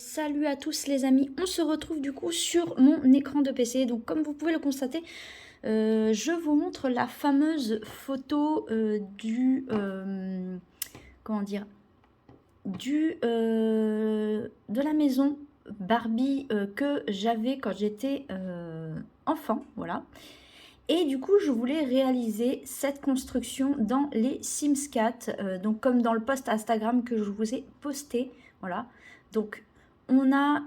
Salut à tous les amis, on se retrouve du coup sur mon écran de PC. Donc comme vous pouvez le constater, je vous montre la fameuse photo comment dire, de la maison Barbie que j'avais quand j'étais enfant, voilà. Et du coup, je voulais réaliser cette construction dans les Sims 4, donc comme dans le post Instagram que je vous ai posté, voilà. Donc, on a,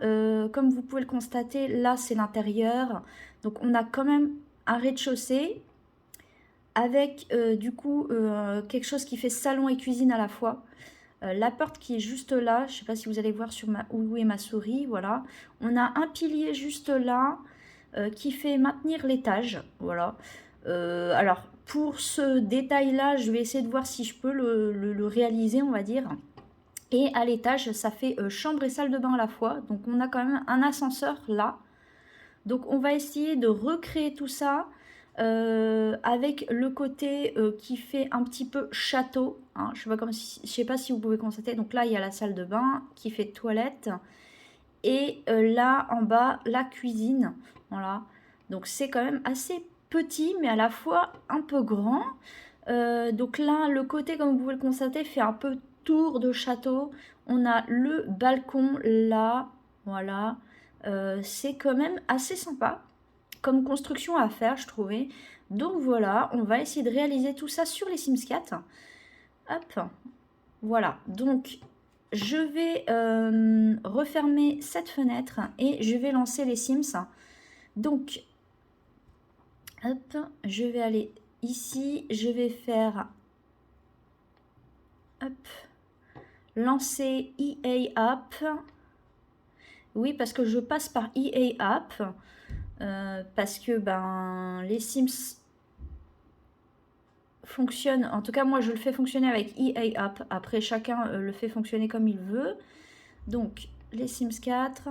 comme vous pouvez le constater, là c'est l'intérieur. Donc, on a quand même un rez-de-chaussée avec du coup quelque chose qui fait salon et cuisine à la fois. La porte qui est juste là, je ne sais pas si vous allez voir sur où est ma souris, voilà. On a un pilier juste là qui fait maintenir l'étage, voilà. Alors, pour ce détail-là, je vais essayer de voir si je peux le réaliser, on va dire. Et à l'étage, ça fait chambre et salle de bain à la fois. Donc, on a quand même un ascenseur là. Donc, on va essayer de recréer tout ça avec le côté qui fait un petit peu château. Hein. Je ne sais pas si vous pouvez constater. Donc là, il y a la salle de bain qui fait toilette. Et là, en bas, la cuisine. Voilà. Donc, c'est quand même assez petit, mais à la fois un peu grand. Donc là, le côté, comme vous pouvez le constater, fait un peu tour de château. On a le balcon là. Voilà. C'est quand même assez sympa comme construction à faire, je trouvais. Donc voilà, on va essayer de réaliser tout ça sur les Sims 4. Hop. Voilà. Donc, je vais refermer cette fenêtre et je vais lancer les Sims. Donc, hop, je vais aller ici. Je vais faire, hop, lancer EA App. Oui, parce que je passe par EA App. Parce que ben, les Sims fonctionnent. En tout cas, moi, je le fais fonctionner avec EA App. Après, chacun le fait fonctionner comme il veut. Donc, les Sims 4.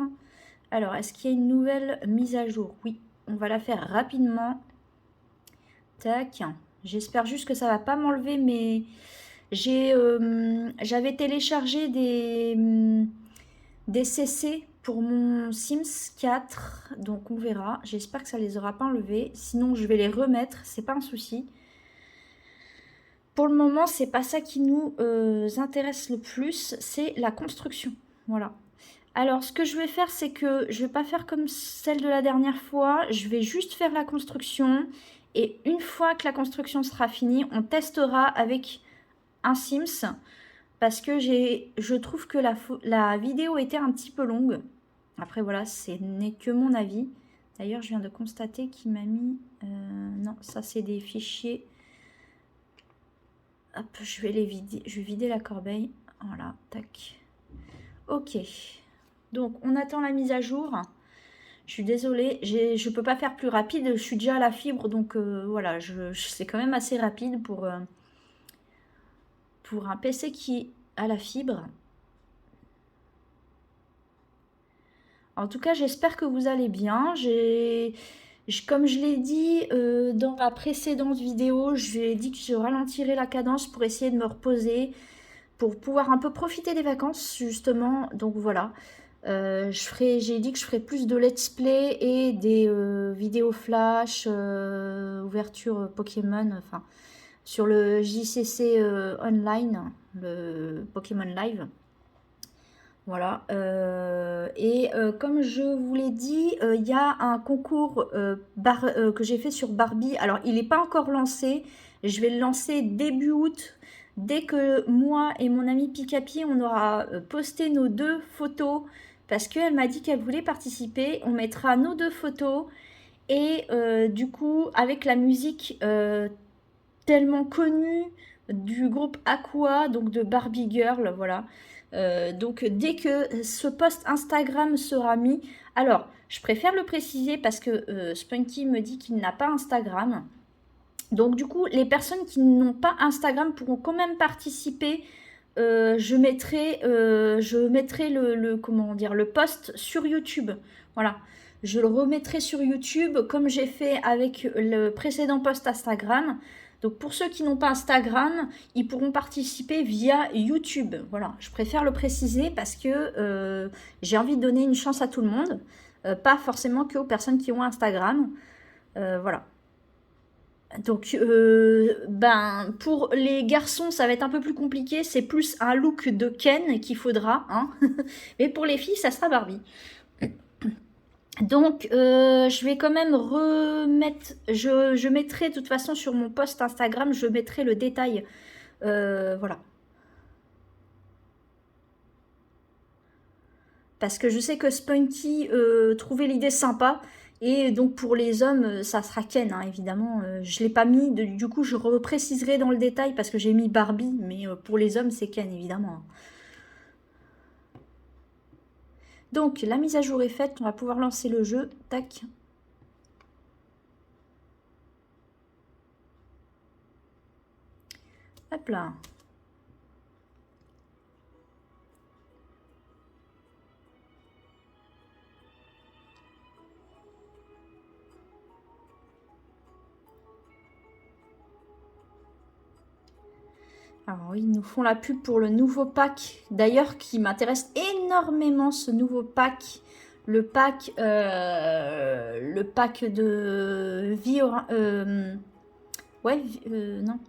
Alors, est-ce qu'il y a une nouvelle mise à jour? Oui, on va la faire rapidement. Tac. J'espère juste que ça va pas m'enlever, mais j'avais téléchargé des CC pour mon Sims 4. Donc, on verra. J'espère que ça les aura pas enlevés. Sinon, je vais les remettre. C'est pas un souci. Pour le moment, c'est pas ça qui nous intéresse le plus. C'est la construction. Voilà. Alors, ce que je vais faire, c'est que je vais pas faire comme celle de la dernière fois. Je vais juste faire la construction. Et une fois que la construction sera finie, on testera avec un Sims. Parce que je trouve que la vidéo était un petit peu longue. Après, voilà, ce n'est que mon avis. D'ailleurs, je viens de constater qu'il m'a mis... non, ça, c'est des fichiers. Hop, je vais les vider. Je vais vider la corbeille. Voilà, tac. Ok. Donc, on attend la mise à jour. Je suis désolée, je ne peux pas faire plus rapide. Je suis déjà à la fibre, donc voilà, c'est quand même assez rapide pour un PC qui a la fibre. En tout cas, j'espère que vous allez bien. Comme je l'ai dit dans la précédente vidéo, j'ai dit que je ralentirais la cadence pour essayer de me reposer, pour pouvoir un peu profiter des vacances, justement. Donc voilà. J'ai dit que je ferais plus de let's play et des vidéos flash, ouverture Pokémon, enfin sur le JCC online, le Pokémon Live. Voilà. Comme je vous l'ai dit, il y a un concours que j'ai fait sur Barbie. Alors, il n'est pas encore lancé. Je vais le lancer début août. Dès que moi et mon ami Picapi, on aura posté nos 2 photos, parce qu'elle m'a dit qu'elle voulait participer, on mettra nos 2 photos. Et du coup, avec la musique tellement connue du groupe Aqua, donc de Barbie Girl, voilà. Donc dès que ce post Instagram sera mis, alors je préfère le préciser parce que Spunky me dit qu'il n'a pas Instagram. Donc du coup, les personnes qui n'ont pas Instagram pourront quand même participer. Je mettrai comment dire, le post sur YouTube. Voilà. Je le remettrai sur YouTube comme j'ai fait avec le précédent post Instagram. Donc pour ceux qui n'ont pas Instagram, ils pourront participer via YouTube. Voilà, je préfère le préciser parce que j'ai envie de donner une chance à tout le monde, pas forcément que aux personnes qui ont Instagram. Voilà. Donc, ben, pour les garçons, ça va être un peu plus compliqué. C'est plus un look de Ken qu'il faudra, hein. Mais pour les filles, ça sera Barbie. Donc, je vais quand même remettre... Je mettrai de toute façon sur mon post Instagram, je mettrai le détail. Voilà. Parce que je sais que Spunky trouvait l'idée sympa. Et donc pour les hommes, ça sera Ken, hein, évidemment. Je ne l'ai pas mis, du coup je repréciserai dans le détail parce que j'ai mis Barbie. Mais pour les hommes, c'est Ken, évidemment. Donc la mise à jour est faite, on va pouvoir lancer le jeu. Tac. Hop là. Alors ils nous font la pub pour le nouveau pack, d'ailleurs qui m'intéresse énormément, ce nouveau pack. Le pack de vie ouais, non.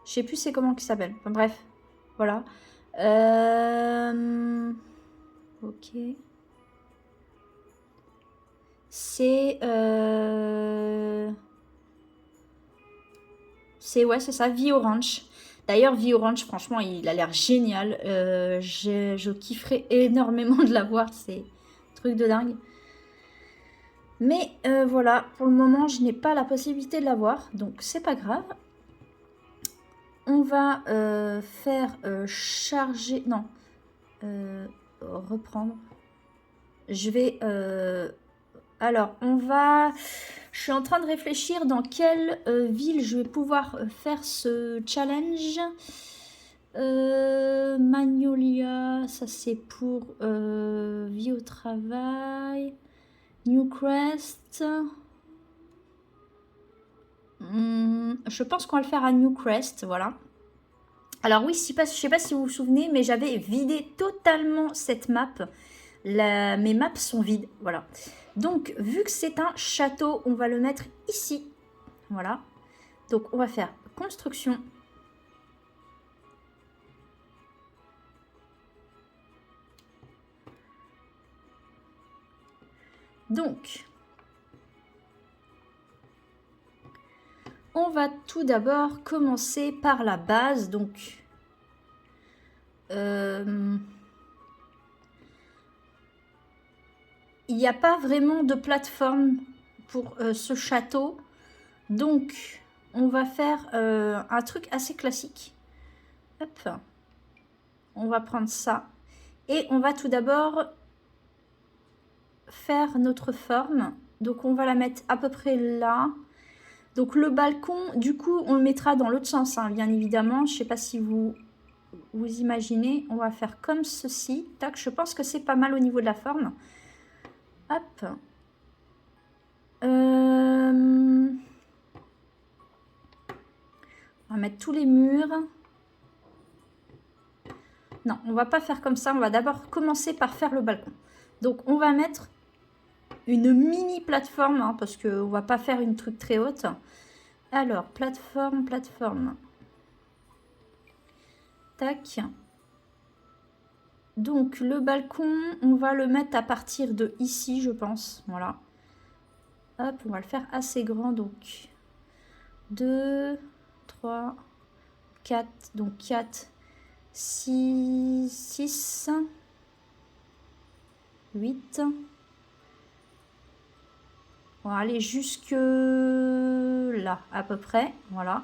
Je sais plus c'est comment qu'il s'appelle. Enfin, bref, voilà. Ok. C'est ouais, c'est ça, Vie Orange. D'ailleurs, Vie Orange, franchement, il a l'air génial. Je kifferais énormément de l'avoir, c'est un truc de dingue. Mais voilà, pour le moment, je n'ai pas la possibilité de l'avoir, donc c'est pas grave. On va faire charger... Non. Reprendre. Je vais... alors, on va... Je suis en train de réfléchir dans quelle ville je vais pouvoir faire ce challenge. Magnolia, ça c'est pour vie au travail. Newcrest. Je pense qu'on va le faire à Newcrest, voilà. Alors oui, je sais pas si vous vous souvenez, mais j'avais vidé totalement cette map. Mes maps sont vides, voilà. Donc, vu que c'est un château, on va le mettre ici. Voilà. Donc, on va faire construction. Donc, on va tout d'abord commencer par la base. Donc, il n'y a pas vraiment de plateforme pour ce château. Donc, on va faire un truc assez classique. Hop. On va prendre ça. Et on va tout d'abord faire notre forme. Donc, on va la mettre à peu près là. Donc, le balcon, du coup, on le mettra dans l'autre sens, hein, bien évidemment. Je ne sais pas si vous imaginez. On va faire comme ceci. Tac, je pense que c'est pas mal au niveau de la forme. Hop. On va mettre tous les murs. Non, on va pas faire comme ça. On va d'abord commencer par faire le balcon. Donc, on va mettre une mini plateforme, hein, parce qu'on ne va pas faire une truc très haute. Alors, plateforme. Tac. Donc, le balcon, on va le mettre à partir de ici, je pense. Voilà. Hop, on va le faire assez grand. Donc, 2, 3, 4. Donc, 4, 6, 6, 8. On va aller jusque là, à peu près. Voilà.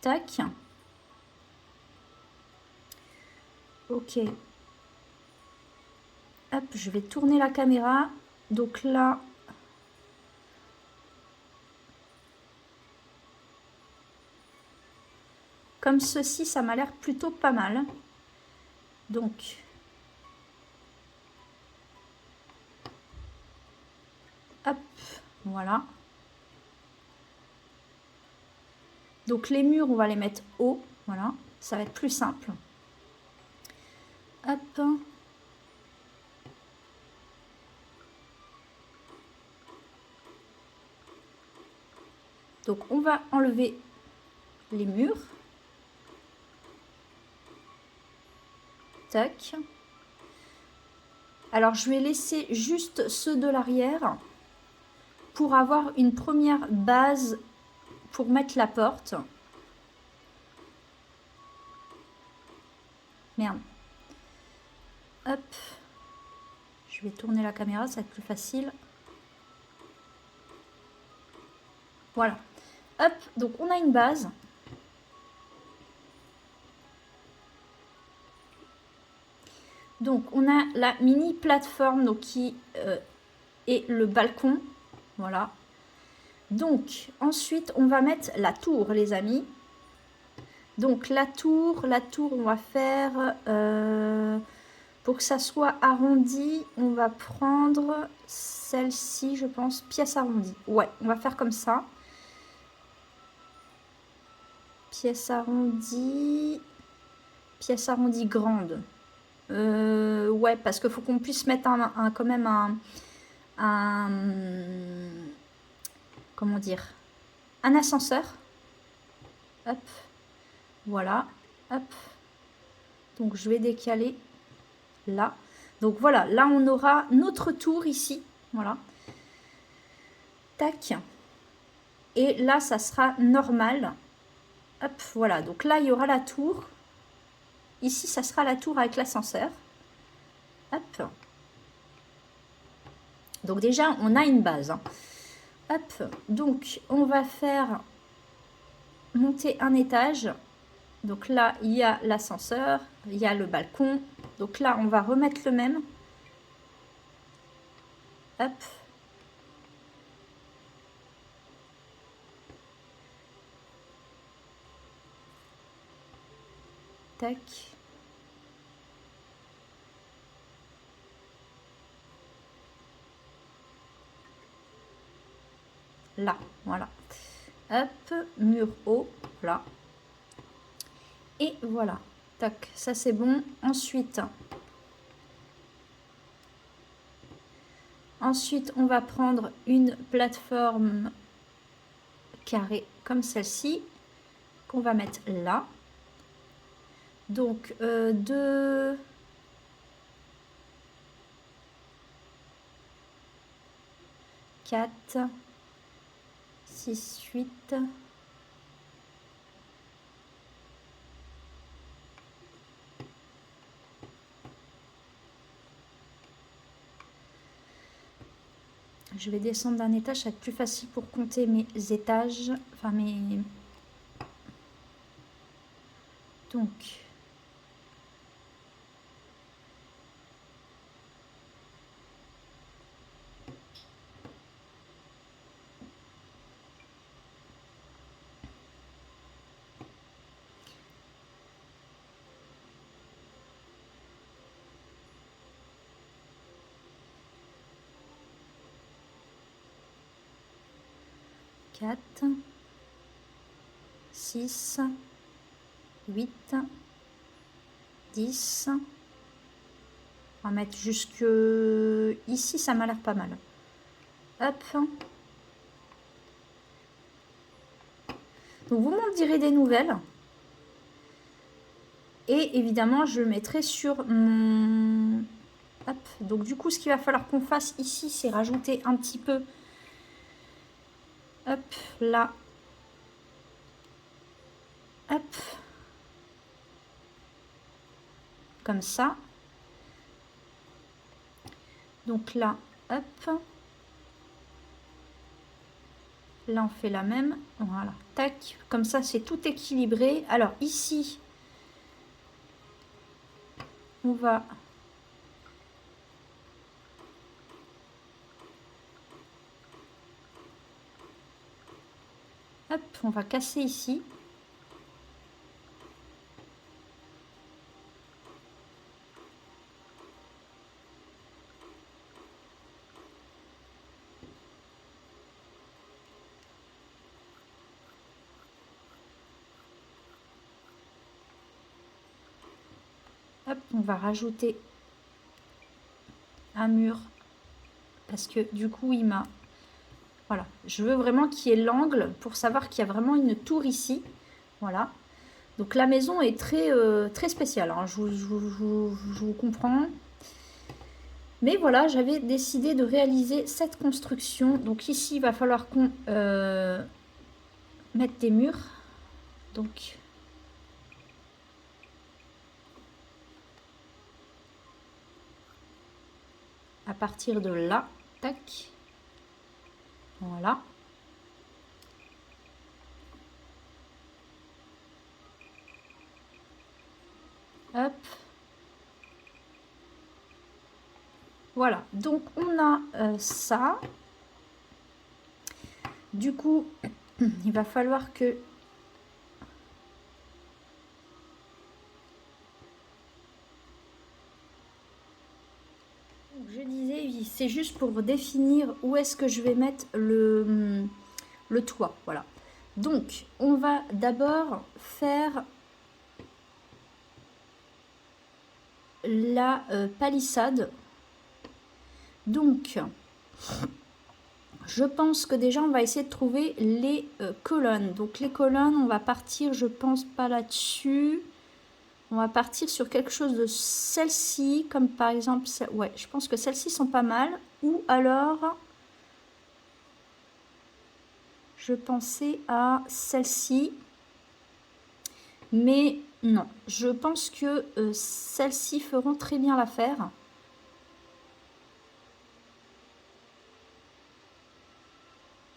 Tac. Ok. Hop, je vais tourner la caméra. Donc là... Comme ceci, ça m'a l'air plutôt pas mal. Donc... Hop, voilà. Donc les murs, on va les mettre haut. Voilà, ça va être plus simple. Hop. Donc on va enlever les murs. Tac. Alors je vais laisser juste ceux de l'arrière pour avoir une première base pour mettre la porte. Merde. Hop. Je vais tourner la caméra, ça va être plus facile. Voilà. Hop, donc on a une base. Donc on a la mini plateforme donc, qui est le balcon. Voilà. Donc ensuite on va mettre la tour les amis. Donc la tour on va faire pour que ça soit arrondi, on va prendre celle-ci je pense, pièce arrondie. Ouais, on va faire comme ça. Pièce arrondie grande. Ouais, parce qu'il faut qu'on puisse mettre quand même un comment dire, un ascenseur. Hop, voilà, hop. Donc je vais décaler là. Donc voilà, là on aura notre tour ici, voilà. Tac. Et là ça sera normal. Hop, voilà. Donc là il y aura la tour. Ici ça sera la tour avec l'ascenseur. Hop. Donc déjà on a une base. Hein. Hop, donc on va faire monter un étage. Donc là, il y a l'ascenseur, il y a le balcon. Donc là, on va remettre le même. Hop. Tac. Là, voilà. Hop, mur haut, là. Et voilà. Tac, ça c'est bon. Ensuite, on va prendre une plateforme carrée comme celle-ci, qu'on va mettre là. Donc, 2... 4, 6, 8... Je vais descendre d'un étage, ça va être plus facile pour compter mes étages. Enfin, mes... Donc... 4, 6, 8, 10. On va mettre jusque ici, ça m'a l'air pas mal. Hop. Donc vous m'en direz des nouvelles. Et évidemment, je le mettrai sur mon... Hop. Donc du coup, ce qu'il va falloir qu'on fasse ici, c'est rajouter un petit peu... Hop, là. Hop. Comme ça. Donc là, hop. Là, on fait la même. Voilà. Tac. Comme ça, c'est tout équilibré. Alors ici, on va... Hop, on va casser ici. Hop, on va rajouter un mur. Parce que du coup, il m'a... Voilà, je veux vraiment qu'il y ait l'angle pour savoir qu'il y a vraiment une tour ici. Voilà. Donc la maison est très, très spéciale, hein. Je vous comprends. Mais voilà, j'avais décidé de réaliser cette construction. Donc ici, il va falloir qu'on mette des murs. Donc à partir de là, tac. Voilà. Hop. Voilà, donc on a ça. Du coup, il va falloir que... Je disais, c'est juste pour définir où est-ce que je vais mettre le toit. Voilà. Donc, on va d'abord faire la palissade. Donc, je pense que déjà, on va essayer de trouver les colonnes. Donc, les colonnes, on va partir, je pense pas là-dessus. On va partir sur quelque chose de celle-ci, comme par exemple... Ouais, je pense que celles-ci sont pas mal. Ou alors... Je pensais à celle-ci. Mais non, je pense que celles-ci feront très bien l'affaire.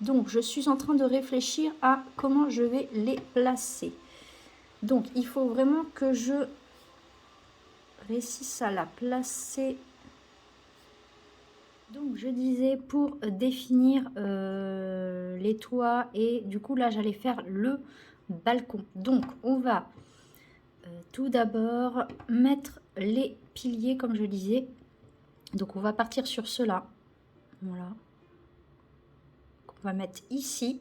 Donc, je suis en train de réfléchir à comment je vais les placer. Donc, il faut vraiment que je réussisse à la placer. Donc, je disais pour définir les toits et du coup, là, j'allais faire le balcon. Donc, on va tout d'abord mettre les piliers, comme je disais. Donc, on va partir sur cela. Voilà. On va mettre ici.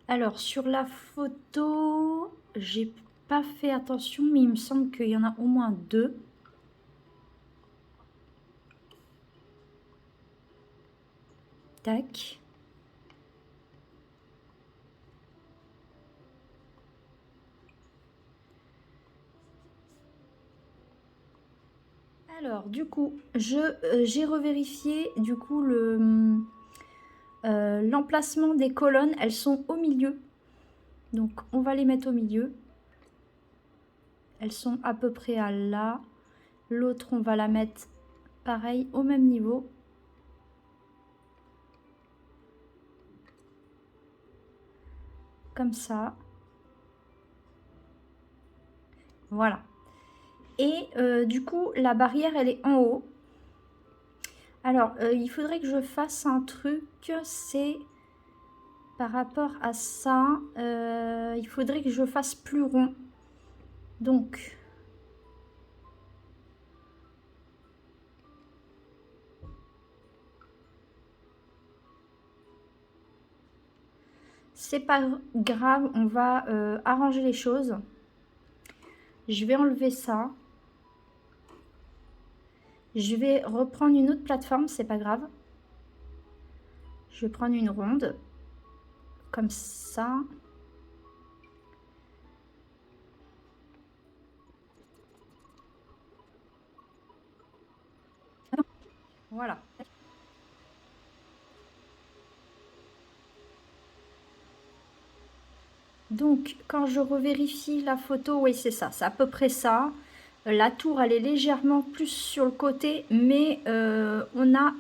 Alors, sur la photo, j'ai pas fait attention, mais il me semble qu'il y en a au moins deux. Tac. Alors, du coup, j'ai revérifié du coup l'emplacement des colonnes. Elles sont au milieu. Donc, on va les mettre au milieu. Elles sont à peu près à là. L'autre, on va la mettre pareil, au même niveau. Comme ça. Voilà. Et du coup, la barrière, elle est en haut. Alors, il faudrait que je fasse un truc, c'est par rapport à ça, il faudrait que je fasse plus rond. Donc, c'est pas grave, on va arranger les choses. Je vais enlever ça. Je vais reprendre une autre plateforme, c'est pas grave. Je vais prendre une ronde, comme ça. Voilà. Donc, quand je revérifie la photo, oui, c'est ça, c'est à peu près ça. La tour, elle est légèrement plus sur le côté, mais on a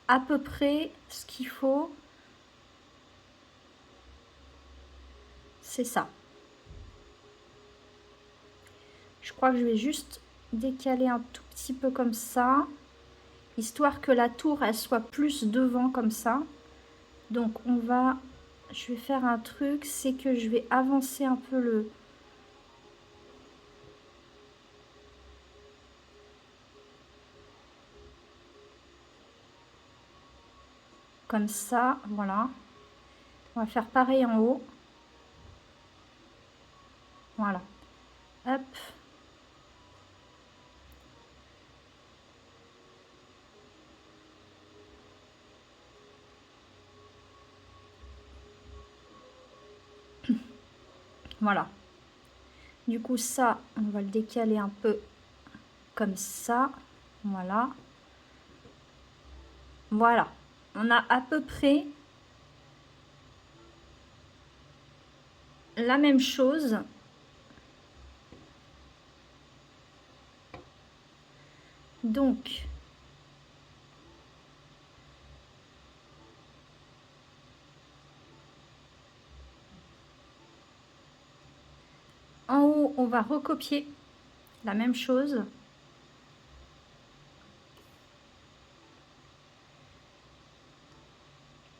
à peu près ce qu'il faut. C'est ça. Je crois que je vais juste décaler un tout petit peu comme ça, histoire que la tour, elle soit plus devant comme ça. Donc, je vais faire un truc, c'est que je vais avancer un peu le... Comme ça, voilà. On va faire pareil en haut. Voilà. Hop. Voilà. Du coup, ça, on va le décaler un peu comme ça. Voilà. Voilà. On a à peu près la même chose. Donc, en haut, on va recopier la même chose.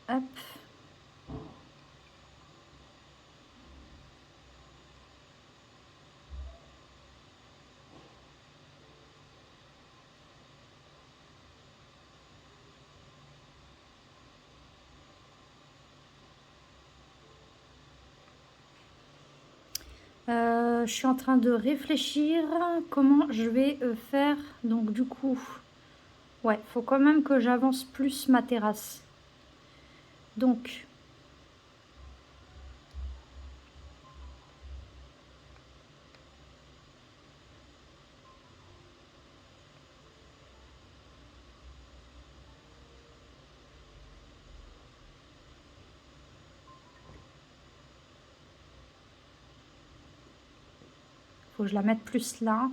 Hop. Je suis en train de réfléchir comment je vais faire. Donc du coup, ouais, faut quand même que j'avance plus ma terrasse. Donc, faut que je la mette plus là.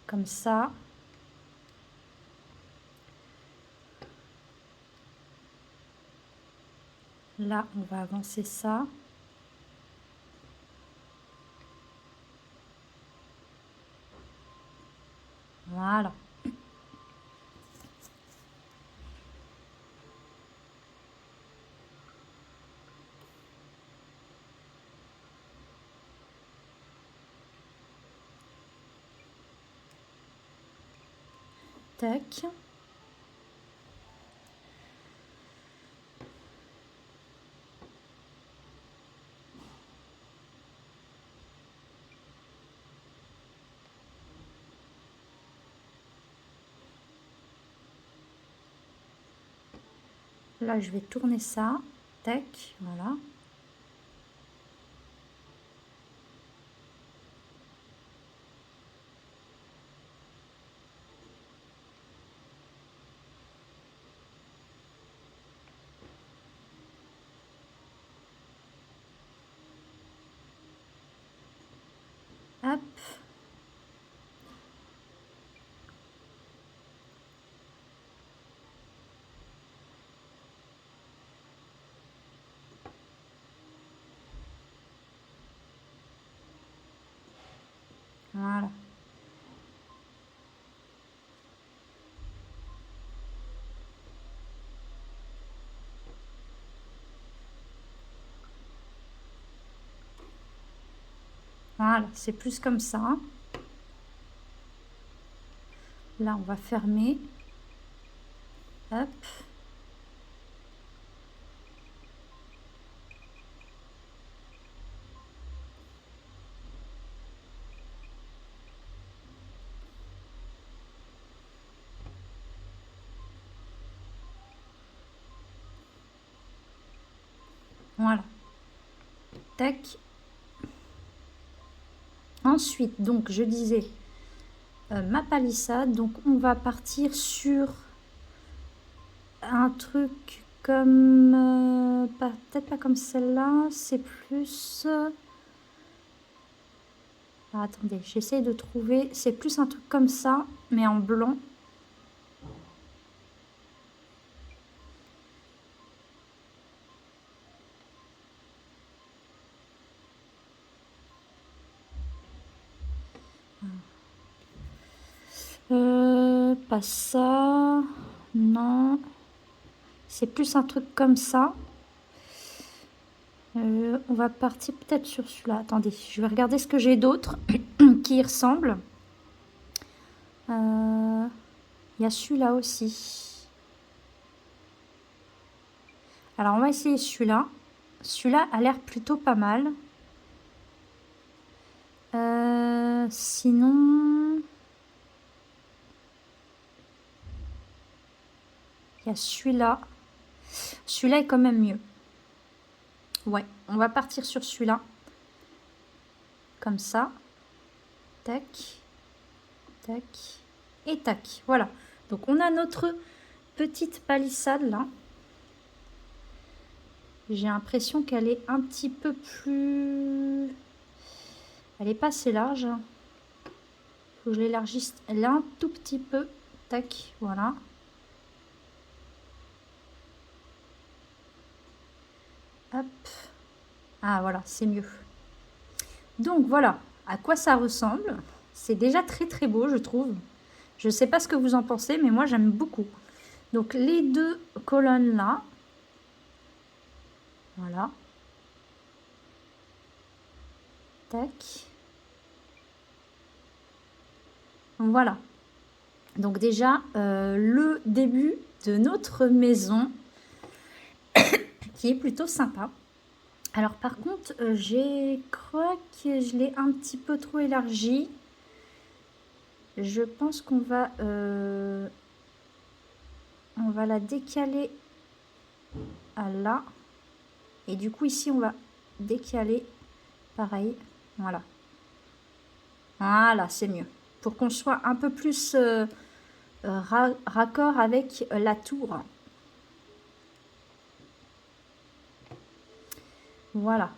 Comme ça. Là, on va avancer ça. Voilà. Tac. Là, je vais tourner ça. Tac, voilà. Hop. Voilà. Voilà, c'est plus comme ça. Là, on va fermer. Hop. Voilà. Tac. Ensuite, donc, je disais ma palissade. Donc, on va partir sur un truc comme... peut-être pas comme celle-là. C'est plus... ah, attendez, j'essaie de trouver... C'est plus un truc comme ça, mais en blanc. Pas ça. Non. C'est plus un truc comme ça. On va partir peut-être sur celui-là. Attendez, je vais regarder ce que j'ai d'autre qui y ressemble. Il y a celui-là aussi. Alors, on va essayer celui-là. Celui-là a l'air plutôt pas mal. Sinon... y a celui-là. Celui-là est quand même mieux. Ouais, on va partir sur celui-là. Comme ça. Tac. Tac. Et tac. Voilà. Donc, on a notre petite palissade là. J'ai l'impression qu'elle est un petit peu plus... Elle n'est pas assez large. Faut que je l'élargisse là un tout petit peu. Tac, voilà. Hop. Ah voilà, c'est mieux. Donc voilà à quoi ça ressemble. C'est déjà très très beau, je trouve. Je ne sais pas ce que vous en pensez, mais moi j'aime beaucoup. Donc les deux colonnes là. Voilà. Tac. Voilà. Donc déjà, le début de notre maison qui est plutôt sympa. Alors par contre, je crois que je l'ai un petit peu trop élargi. Je pense qu'on va la décaler à là. Et du coup ici on va décaler pareil. Voilà. Voilà, c'est mieux. Pour qu'on soit un peu plus raccord avec la tour. Voilà.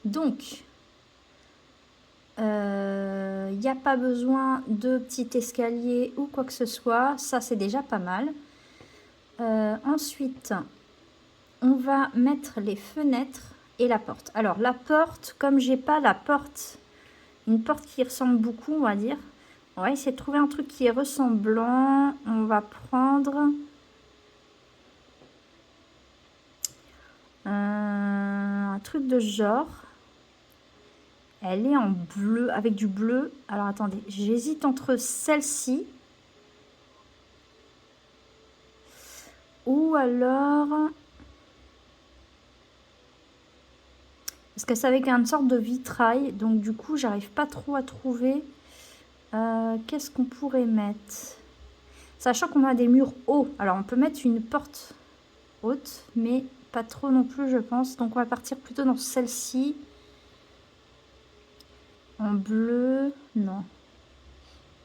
Donc, il n'y a pas besoin de petit escalier ou quoi que ce soit. Ça, c'est déjà pas mal. Ensuite, on va mettre les fenêtres et la porte. Alors, la porte, comme j'ai pas la porte, une porte qui ressemble beaucoup, on va dire. On va essayer de trouver un truc qui est ressemblant. On va prendre... un truc de ce genre. Elle est en bleu, avec du bleu. Alors, attendez, j'hésite entre celle-ci. Ou alors... Parce que c'est avec une sorte de vitrail. Donc, du coup, j'arrive pas trop à trouver. Qu'est-ce qu'on pourrait mettre? Sachant qu'on a des murs hauts. Alors, on peut mettre une porte haute, mais pas trop non plus, je pense. Donc, on va partir plutôt dans celle-ci. En bleu, non.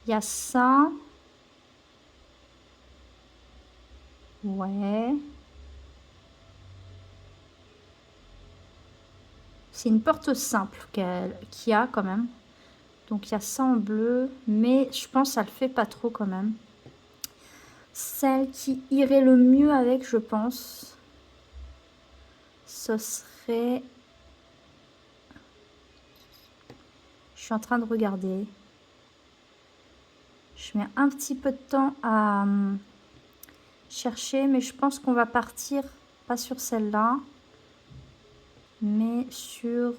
Il y a ça. Ouais. C'est une porte simple qu'il y a quand même. Donc, il y a ça en bleu. Mais je pense que ça le fait pas trop quand même. Celle qui irait le mieux avec, je pense, ce serait... Je suis en train de regarder. Je mets un petit peu de temps à chercher, mais je pense qu'on va partir, pas sur celle-là, mais sur...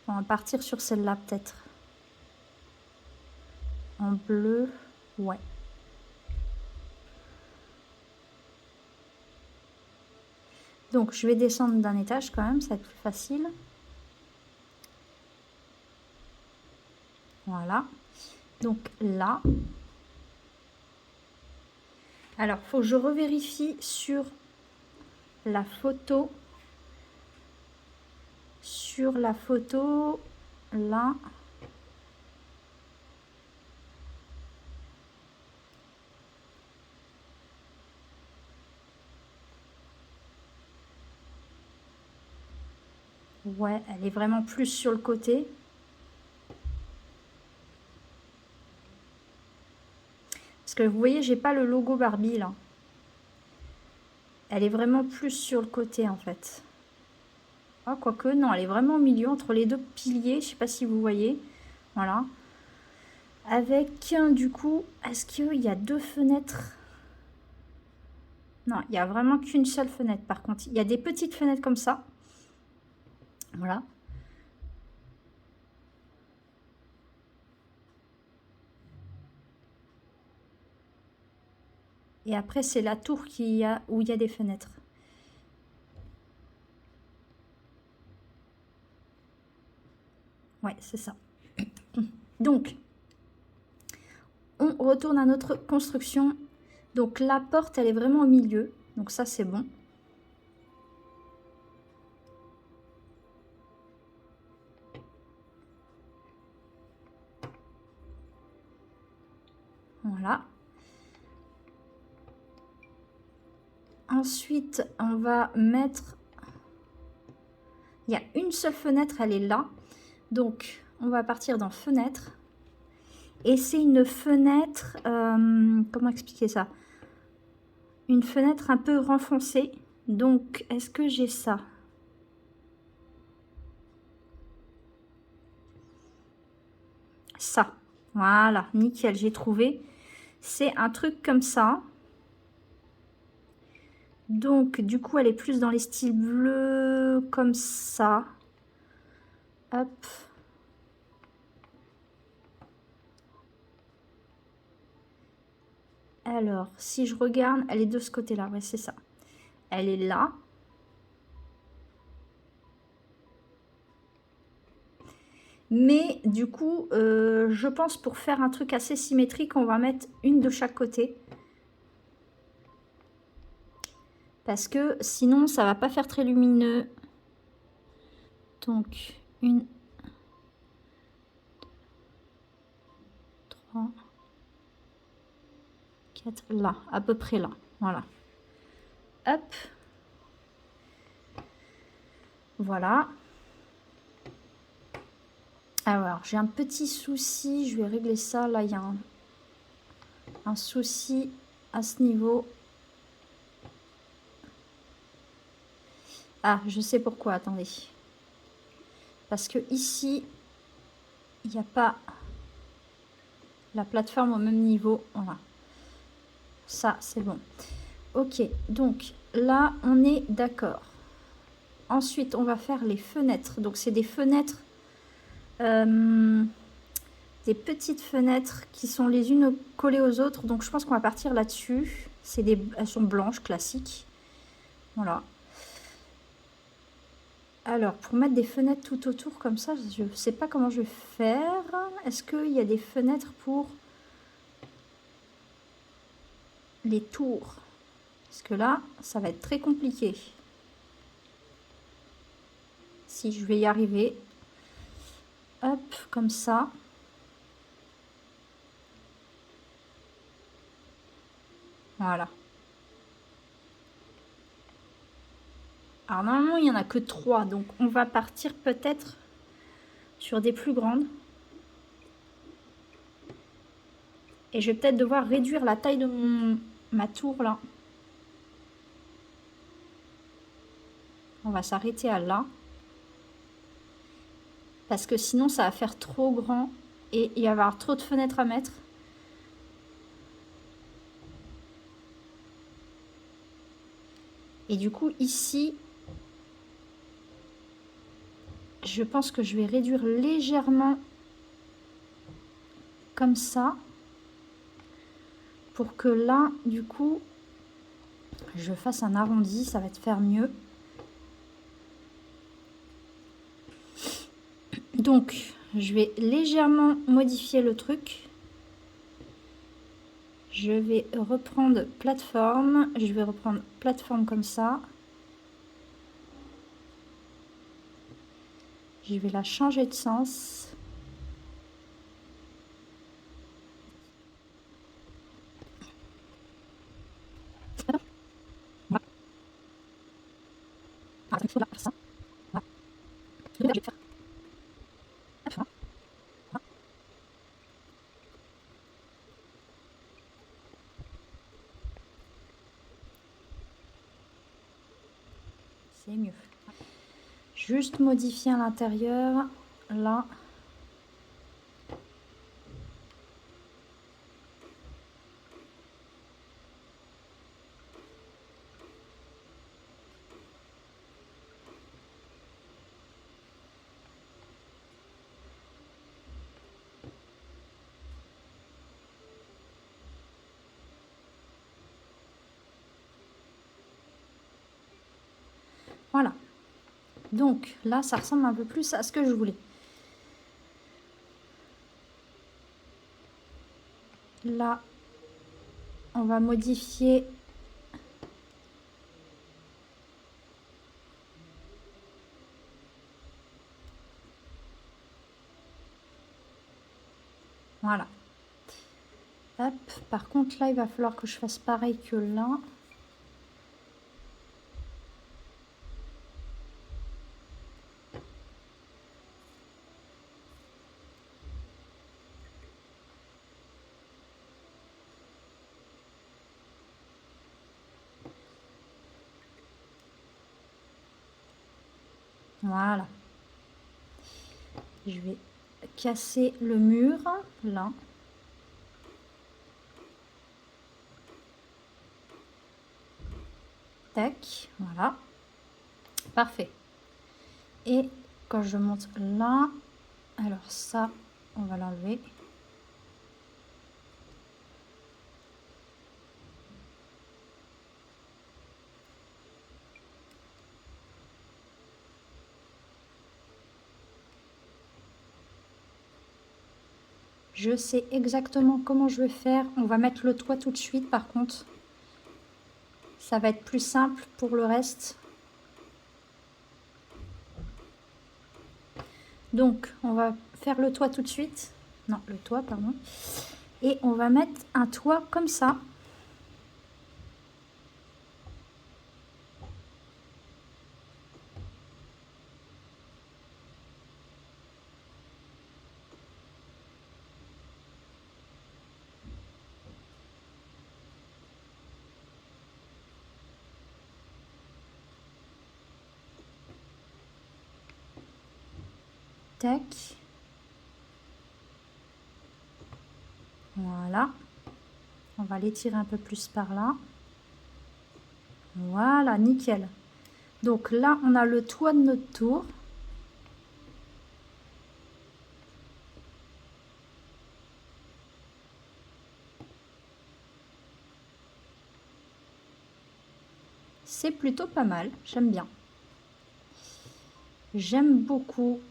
On va partir sur celle-là peut-être. En bleu, ouais. Donc je vais descendre d'un étage quand même, ça va être plus facile. Voilà. Donc là. Alors, il faut que je revérifie sur la photo. Sur la photo, là. Ouais, elle est vraiment plus sur le côté. Parce que vous voyez, j'ai pas le logo Barbie là. Elle est vraiment plus sur le côté en fait. Ah, quoique, non, elle est vraiment au milieu entre les deux piliers. Je sais pas si vous voyez. Voilà. Avec, du coup, est-ce qu'il y a deux fenêtres? Non, il n'y a vraiment qu'une seule fenêtre par contre. Il y a des petites fenêtres comme ça. Voilà. Et après, c'est la tour où il y a des fenêtres. Ouais, c'est ça. Donc, on retourne à notre construction. Donc, la porte, elle est vraiment au milieu. Donc, ça, c'est bon. Voilà. Ensuite, on va mettre... Il y a une seule fenêtre, elle est là. Donc, on va partir dans fenêtre. Et c'est une fenêtre... comment expliquer ça? Une fenêtre un peu renfoncée. Donc, est-ce que j'ai ça? Ça. Voilà, nickel, j'ai trouvé. C'est un truc comme ça. Donc, du coup, elle est plus dans les styles bleus, comme ça. Hop. Alors, si je regarde, elle est de ce côté-là. Ouais, c'est ça. Elle est là. Mais du coup, je pense pour faire un truc assez symétrique, on va mettre une de chaque côté. Parce que sinon, ça va pas faire très lumineux. Donc, une, 3, 4, là, à peu près là. Voilà. Hop. Voilà. Alors, j'ai un petit souci. Je vais régler ça. Là, il y a un souci à ce niveau. Ah, je sais pourquoi. Attendez. Parce que ici, il n'y a pas la plateforme au même niveau. Voilà. Ça, c'est bon. Ok, donc là, on est d'accord. Ensuite, on va faire les fenêtres. Donc, c'est des fenêtres, des petites fenêtres qui sont les unes collées aux autres. Donc, je pense qu'on va partir là-dessus. Elles sont blanches, classiques. Voilà. Alors, pour mettre des fenêtres tout autour comme ça, je ne sais pas comment je vais faire. Est-ce qu'il y a des fenêtres pour les tours? Parce que là, ça va être très compliqué. Si je vais y arriver. Hop, comme ça. Voilà. Alors normalement, il n'y en a que 3. Donc on va partir peut-être sur des plus grandes. Et je vais peut-être devoir réduire la taille de ma tour là. On va s'arrêter à là. Parce que sinon ça va faire trop grand. Et il va y avoir trop de fenêtres à mettre. Et du coup ici, je pense que je vais réduire légèrement comme ça. Pour que là, du coup, je fasse un arrondi, ça va te faire mieux. Donc, je vais légèrement modifier le truc. Je vais reprendre plateforme. Je vais reprendre plateforme comme ça. Je vais la changer de sens. C'est mieux. Juste modifier à l'intérieur. Là. Voilà. Donc là, ça ressemble un peu plus à ce que je voulais. Là, on va modifier. Voilà. Hop. Par contre, là, il va falloir que je fasse pareil que là. Voilà. Je vais casser le mur, là. Tac, voilà. Parfait. Et quand je monte là, alors ça, on va l'enlever. Je sais exactement comment je vais faire. On va mettre le toit tout de suite, par contre. Ça va être plus simple pour le reste. Donc, on va faire le toit tout de suite. Non, le toit, pardon. Et on va mettre un toit comme ça. Tac. Voilà. On va l'étirer un peu plus par là. Voilà, nickel. Donc là, on a le toit de notre tour. C'est plutôt pas mal, j'aime bien. J'aime beaucoup.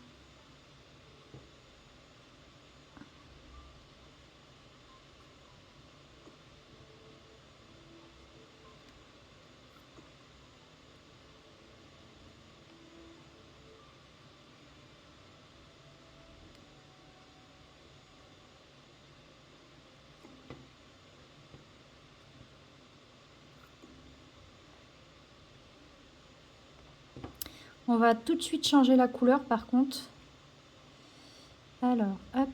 On va tout de suite changer la couleur par contre. Alors, hop.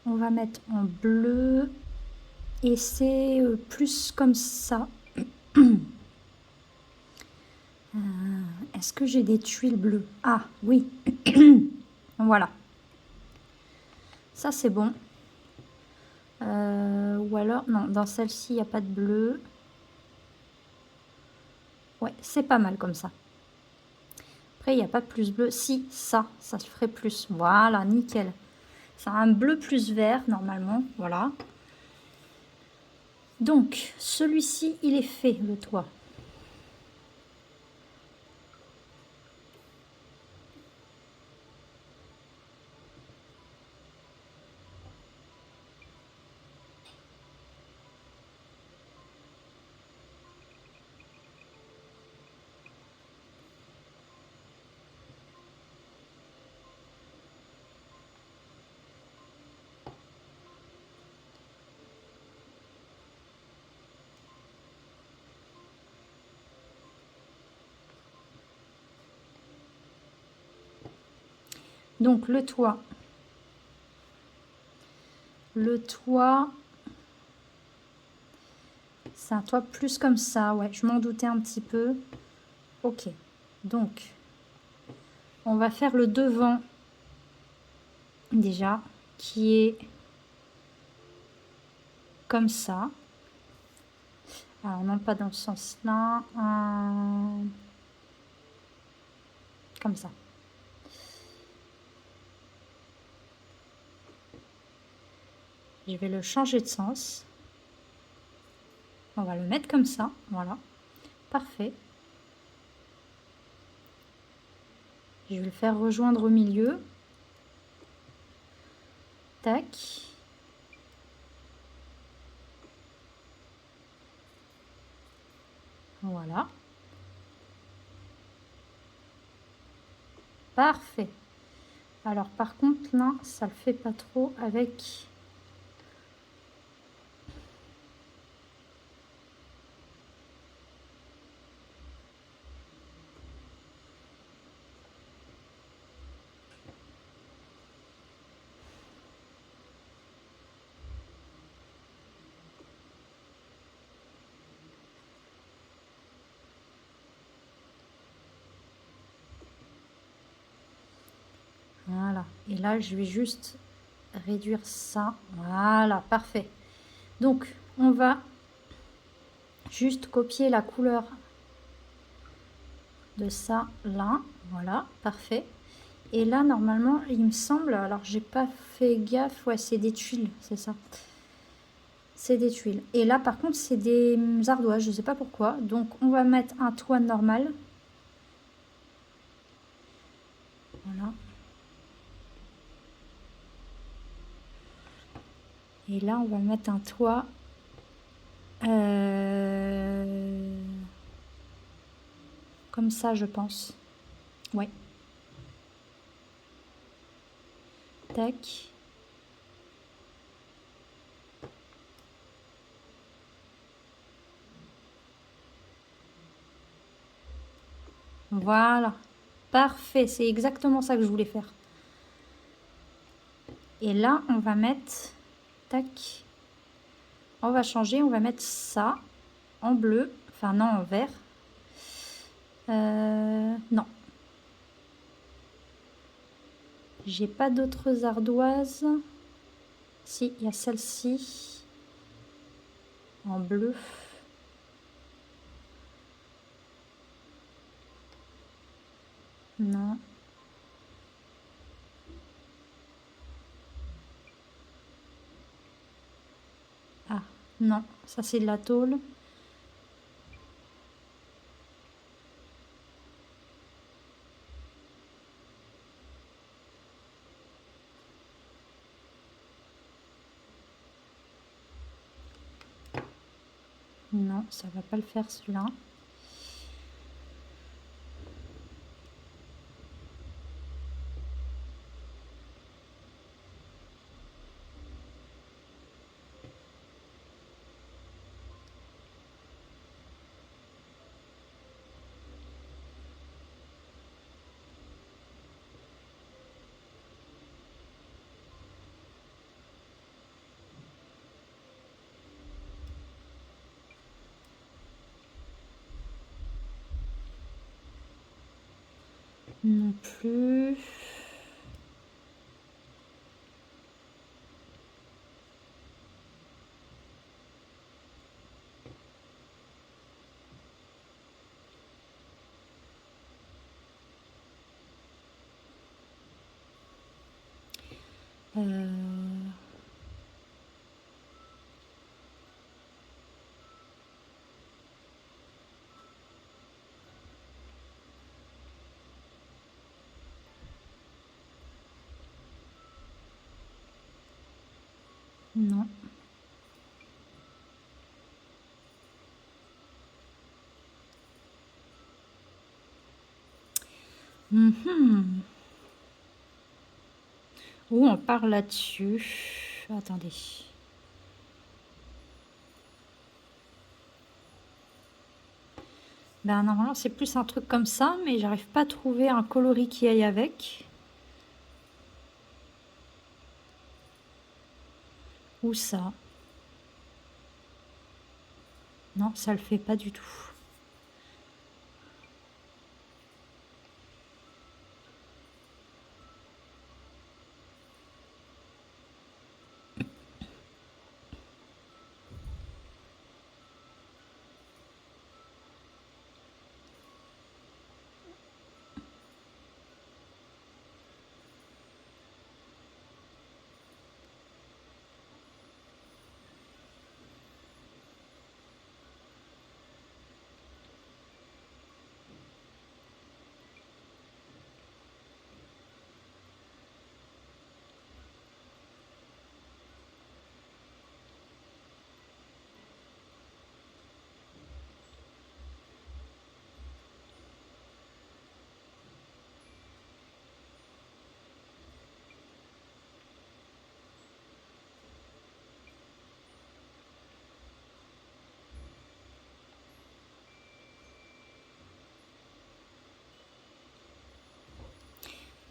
On va mettre en bleu. Et c'est plus comme ça. Est-ce que j'ai des tuiles bleues? Ah, oui. Voilà. Ça, c'est bon. Ou alors, non, dans celle-ci, il n'y a pas de bleu. Ouais, c'est pas mal comme ça. Après, il n'y a pas plus bleu. Si, ça se ferait plus. Voilà, nickel. C'est un bleu plus vert, normalement. Voilà. Donc, celui-ci, il est fait, le toit. Donc, le toit, c'est un toit plus comme ça. Ouais, je m'en doutais un petit peu. Ok. Donc, on va faire le devant déjà, qui est comme ça. Alors, non, pas dans le sens là. Comme ça. Je vais le changer de sens. On va le mettre comme ça. Voilà. Parfait. Je vais le faire rejoindre au milieu. Tac. Voilà. Parfait. Alors par contre là, ça le fait pas trop avec... Voilà. Et là, je vais juste réduire ça. Voilà, parfait. Donc, on va juste copier la couleur de ça là. Voilà, parfait. Et là, normalement, il me semble, alors j'ai pas fait gaffe, ouais, c'est des tuiles, c'est ça. C'est des tuiles. Et là, par contre, c'est des ardoises, je sais pas pourquoi. Donc, on va mettre un toit normal. Voilà. Et là, on va mettre un toit. Comme ça, je pense. Ouais. Tac. Voilà. Parfait. C'est exactement ça que je voulais faire. Et là, on va mettre... Tac. On va changer. On va mettre ça en bleu. Enfin, non, en vert. Non. J'ai pas d'autres ardoises. Si, il y a celle-ci. En bleu. Non. Ah, non. Ça, c'est de la tôle. Non, ça va pas le faire celui-là. Non plus. Non. Où on part là-dessus. Attendez. Ben normalement c'est plus un truc comme ça, mais j'arrive pas à trouver un coloris qui aille avec. Ou ça. Non, ça le fait pas du tout.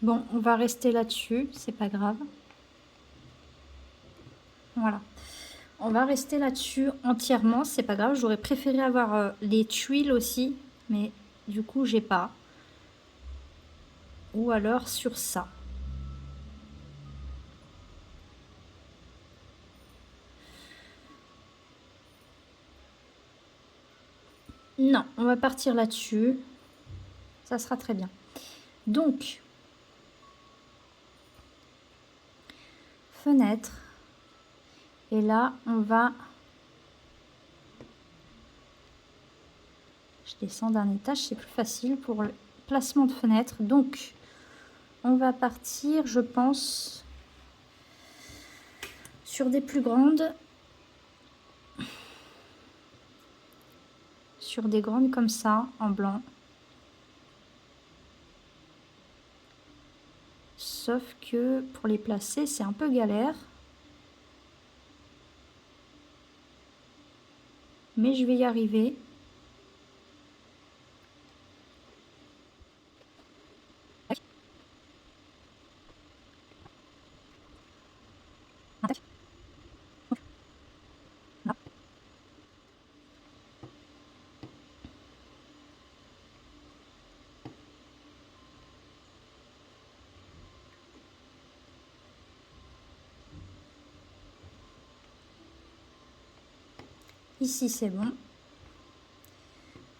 Bon, on va rester là-dessus, c'est pas grave. Voilà. On va rester là-dessus entièrement, c'est pas grave. J'aurais préféré avoir les tuiles aussi, mais du coup, j'ai pas. Ou alors sur ça. Non, on va partir là-dessus. Ça sera très bien. Donc, fenêtre. Et là, on va... Je descends d'un étage, c'est plus facile pour le placement de fenêtre. Donc, on va partir, je pense, sur des plus grandes. Sur des grandes comme ça, en blanc. Sauf que pour les placer, c'est un peu galère. Mais je vais y arriver. Ici, c'est bon.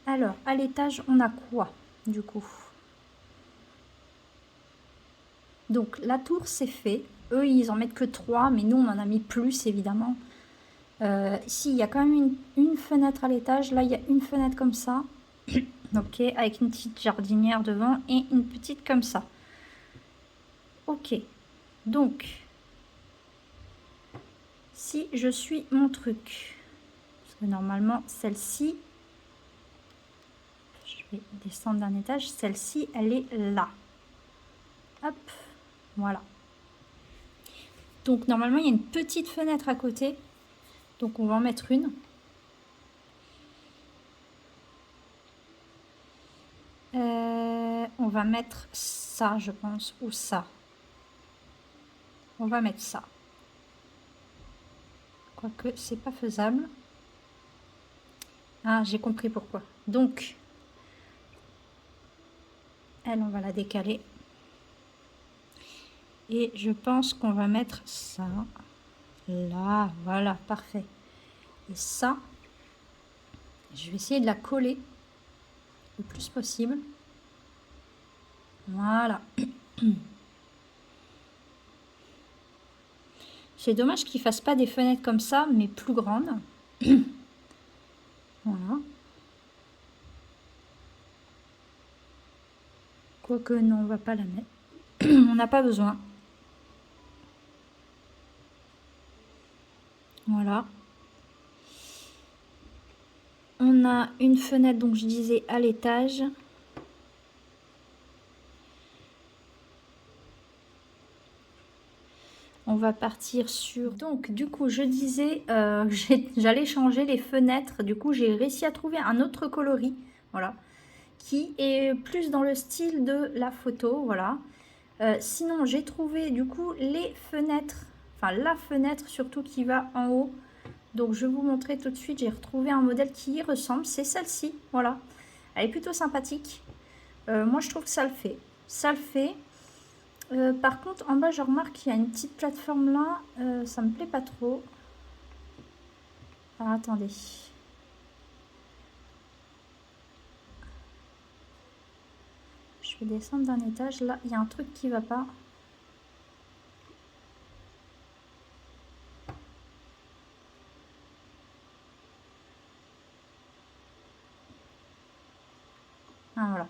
Alors, à l'étage, on a quoi, du coup? Donc, la tour, c'est fait. Eux, ils en mettent que 3, mais nous, on en a mis plus, évidemment. Ici, il y a quand même une fenêtre à l'étage. Là, il y a une fenêtre comme ça. Ok, avec une petite jardinière devant et une petite comme ça. Ok, donc, si je suis mon truc, parce que normalement, celle-ci, je vais descendre d'un étage, celle-ci, elle est là. Hop, voilà. Donc, normalement, il y a une petite fenêtre à côté. Donc, on va en mettre une. On va mettre ça, je pense, ou ça. On va mettre ça. Quoique, c'est pas faisable. Ah, j'ai compris pourquoi. Donc, elle, on va la décaler. Et je pense qu'on va mettre ça. Là, voilà, parfait. Et ça, je vais essayer de la coller le plus possible. Voilà. C'est dommage qu'ils ne fassent pas des fenêtres comme ça, mais plus grandes. Voilà. Quoique non, on va pas la mettre. On n'a pas besoin. Voilà. On a une fenêtre, donc je disais, à l'étage. On va partir sur... Donc, du coup, je disais, j'allais changer les fenêtres. Du coup, j'ai réussi à trouver un autre coloris. Voilà. Qui est plus dans le style de la photo. Voilà. Sinon, j'ai trouvé, du coup, les fenêtres. Enfin, la fenêtre surtout qui va en haut. Donc, je vais vous montrer tout de suite. J'ai retrouvé un modèle qui y ressemble. C'est celle-ci. Voilà. Elle est plutôt sympathique. Moi, je trouve que ça le fait. Ça le fait. Par contre, en bas, je remarque qu'il y a une petite plateforme là. Ça me plaît pas trop. Alors, attendez. Je vais descendre d'un étage. Là, il y a un truc qui va pas. Ah, voilà.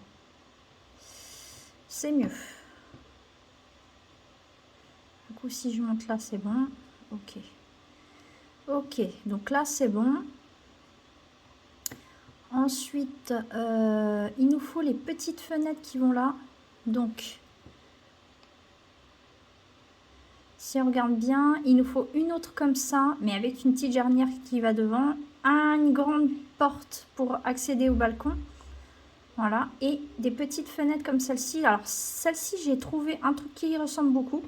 C'est mieux. Du coup, si je monte là, c'est bon. Ok. Ok, donc là, c'est bon. Ensuite, il nous faut les petites fenêtres qui vont là. Donc, si on regarde bien, il nous faut une autre comme ça, mais avec une petite jarnière qui va devant. Une grande porte pour accéder au balcon. Voilà, et des petites fenêtres comme celle-ci. Alors celle-ci, j'ai trouvé un truc qui y ressemble beaucoup.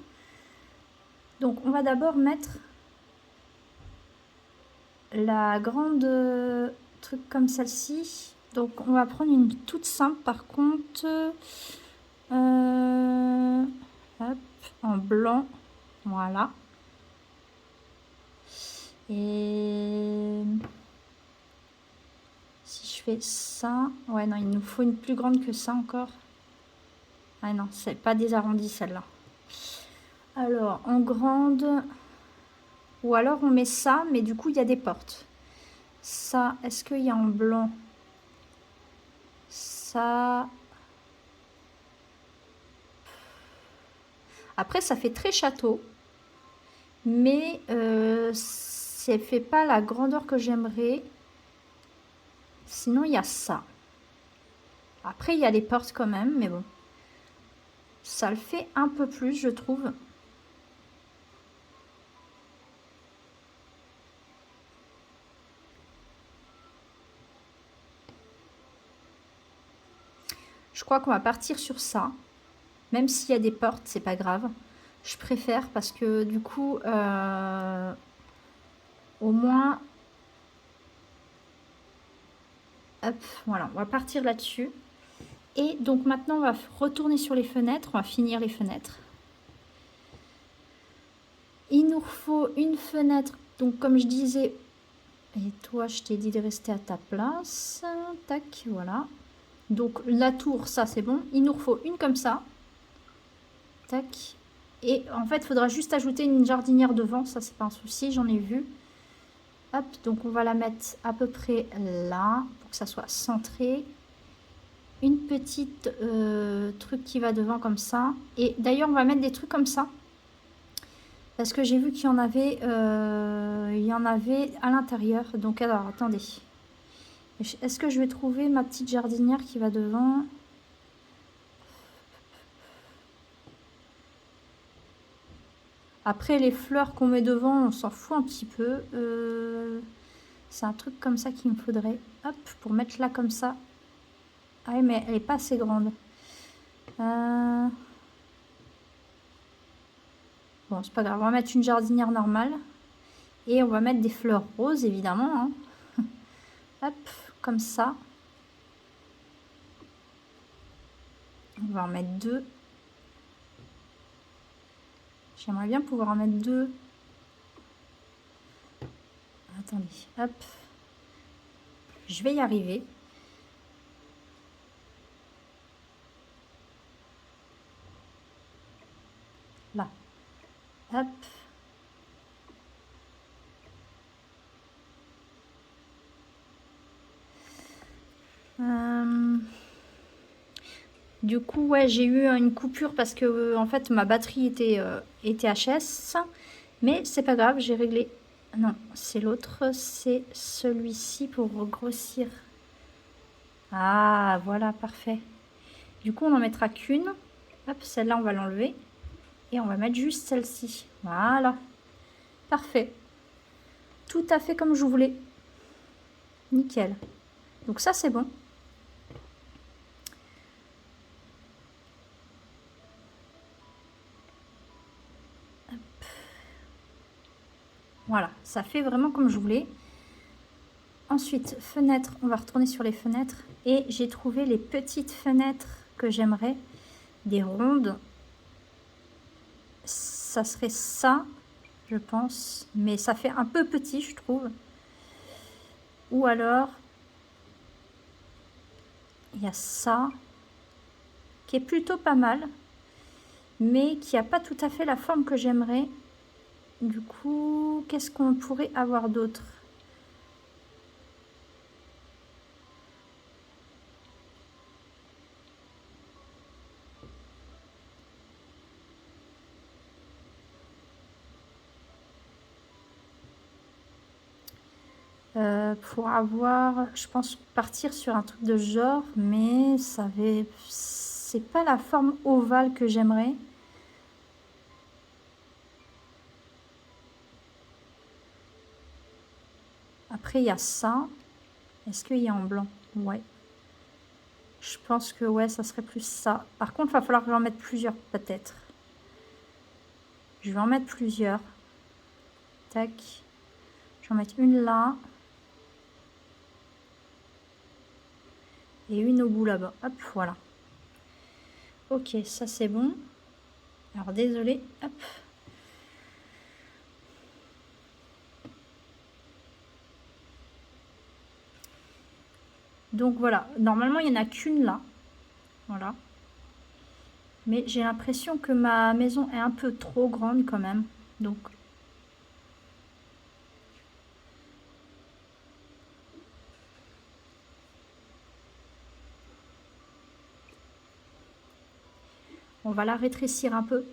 Donc on va d'abord mettre la grande truc comme celle-ci. Donc on va prendre une toute simple par contre. Hop, en blanc. Voilà. Et si je fais ça... Ouais, non, il nous faut une plus grande que ça encore. Ah non, c'est pas des arrondis celle-là. Alors, en grande... Ou alors on met ça, mais du coup, il y a des portes. Ça, est-ce qu'il y a en blanc? Ça... Après, ça fait très château. Mais ça fait pas la grandeur que j'aimerais. Sinon, il y a ça. Après, il y a les portes quand même, mais bon. Ça le fait un peu plus, je trouve. Je crois qu'on va partir sur ça. Même s'il y a des portes, c'est pas grave. Je préfère parce que du coup, au moins... Hop, voilà, on va partir là-dessus. Et donc maintenant, on va retourner sur les fenêtres. On va finir les fenêtres. Il nous faut une fenêtre. Donc comme je disais... Et toi, je t'ai dit de rester à ta place. Tac, voilà. Donc la tour, ça c'est bon. Il nous faut une comme ça. Tac. Et en fait, il faudra juste ajouter une jardinière devant. Ça, c'est pas un souci, j'en ai vu. Hop, donc on va la mettre à peu près là. Pour que ça soit centré. Une petite truc qui va devant comme ça. Et d'ailleurs, on va mettre des trucs comme ça. Parce que j'ai vu qu'il y en avait à l'intérieur. Donc alors, attendez. Est-ce que je vais trouver ma petite jardinière qui va devant? Après, les fleurs qu'on met devant, on s'en fout un petit peu. C'est un truc comme ça qu'il me faudrait. Hop, pour mettre là comme ça. Ah oui, mais elle n'est pas assez grande. Bon, c'est pas grave. On va mettre une jardinière normale. Et on va mettre des fleurs roses, évidemment. Hein. Hop, comme ça. On va en mettre deux. J'aimerais bien pouvoir en mettre deux. Attendez, hop. Je vais y arriver. Là. Hop. Du coup, ouais, j'ai eu une coupure parce que en fait ma batterie était HS. Mais c'est pas grave, j'ai réglé. Non, c'est l'autre, c'est celui-ci pour grossir. Ah, voilà, parfait. Du coup, on n'en mettra qu'une. Hop, celle-là, on va l'enlever. Et on va mettre juste celle-ci. Voilà. Parfait. Tout à fait comme je voulais. Nickel. Donc ça, c'est bon. Hop. Voilà, ça fait vraiment comme je voulais. Ensuite, fenêtre, on va retourner sur les fenêtres. Et j'ai trouvé les petites fenêtres que j'aimerais. Des rondes. Ça serait ça, je pense. Mais ça fait un peu petit, je trouve. Ou alors, il y a ça, qui est plutôt pas mal. Mais qui n'a pas tout à fait la forme que j'aimerais. Du coup, qu'est-ce qu'on pourrait avoir d'autre? Pour avoir, je pense, partir sur un truc de ce genre, mais c'est pas la forme ovale que j'aimerais. Après, il y a ça. Est-ce qu'il y a en blanc? Ouais. Je pense que ouais, ça serait plus ça. Par contre, il va falloir que j'en mette plusieurs peut-être. Je vais en mettre plusieurs. Tac. Je vais en mettre une là. Et une au bout là-bas. Hop, voilà. Ok, ça c'est bon. Alors désolé. Hop. Donc voilà. Normalement, il n'y en a qu'une là. Voilà. Mais j'ai l'impression que ma maison est un peu trop grande quand même. Donc on va la rétrécir un peu.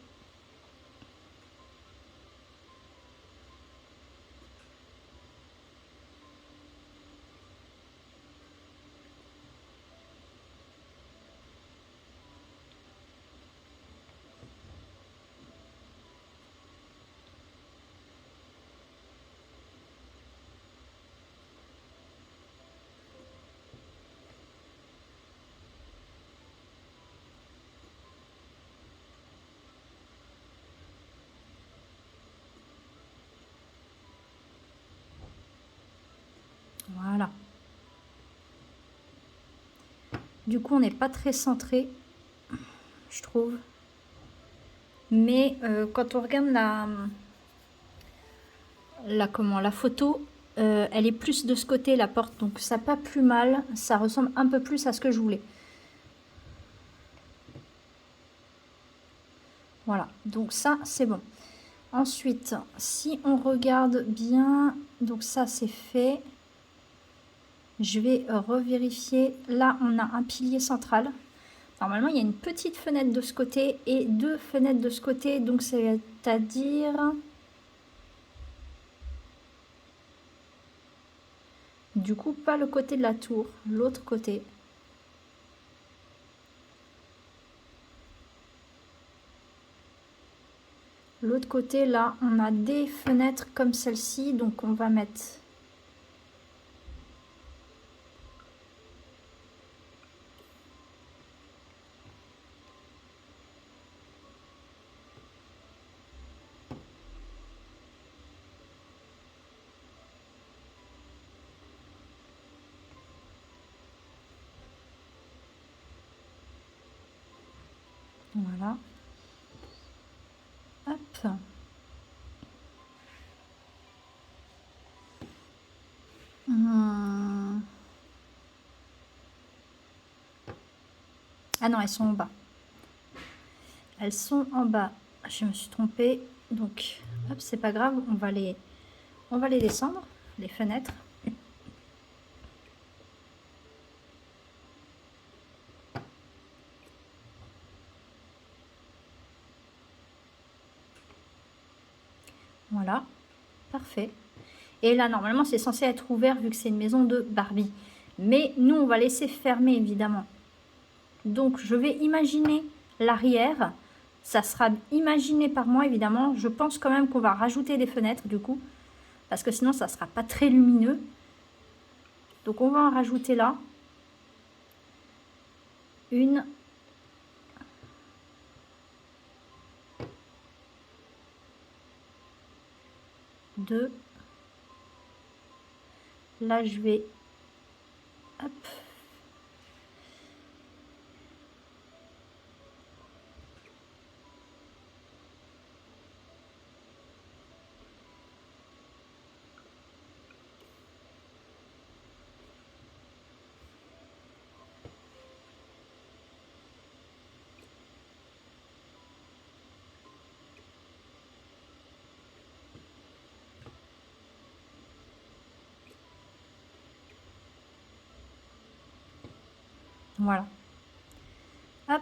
Voilà. Du coup, on n'est pas très centré, je trouve. Mais quand on regarde la photo, elle est plus de ce côté, la porte. Donc ça pas plus mal. Ça ressemble un peu plus à ce que je voulais. Voilà. Donc ça, c'est bon. Ensuite, si on regarde bien, donc ça c'est fait. Je vais revérifier. Là, on a un pilier central. Normalement, il y a une petite fenêtre de ce côté et deux fenêtres de ce côté. Donc, c'est-à-dire... Du coup, pas le côté de la tour, l'autre côté. L'autre côté, là, on a des fenêtres comme celle-ci. Donc, on va mettre... Voilà. Hop. Ah non, elles sont en bas. Elles sont en bas. Je me suis trompée. Donc, hop, c'est pas grave. On va les descendre, les fenêtres. Voilà. Parfait. Et là, normalement, c'est censé être ouvert vu que c'est une maison de Barbie. Mais nous, on va laisser fermer, évidemment. Donc, je vais imaginer l'arrière. Ça sera imaginé par moi, évidemment. Je pense quand même qu'on va rajouter des fenêtres, du coup. Parce que sinon, ça ne sera pas très lumineux. Donc, on va en rajouter là. Une. Deux. Là, je vais... Hop. Voilà. Hop.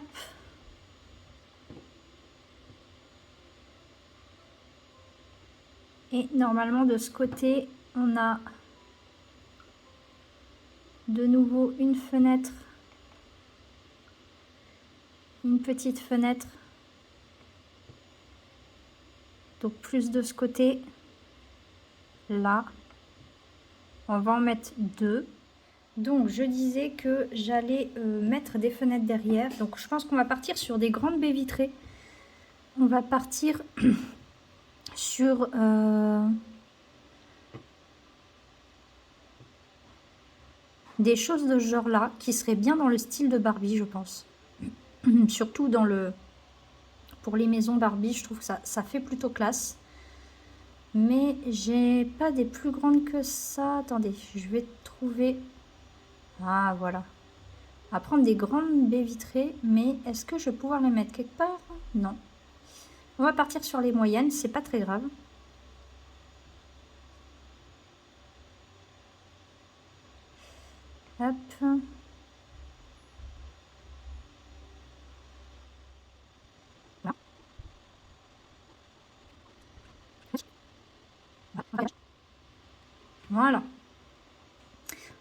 Et normalement, de ce côté, on a de nouveau une fenêtre. Une petite fenêtre. Donc, plus de ce côté. Là. On va en mettre deux. Donc, je disais que j'allais mettre des fenêtres derrière. Donc, je pense qu'on va partir sur des grandes baies vitrées. On va partir sur des choses de ce genre-là, qui seraient bien dans le style de Barbie, je pense. Surtout dans le... Pour les maisons Barbie, je trouve que ça fait plutôt classe. Mais j'ai pas des plus grandes que ça. Attendez, je vais trouver... Ah, voilà. On va prendre des grandes baies vitrées, mais est-ce que je vais pouvoir les mettre quelque part? Non. On va partir sur les moyennes, c'est pas très grave. Hop. Voilà.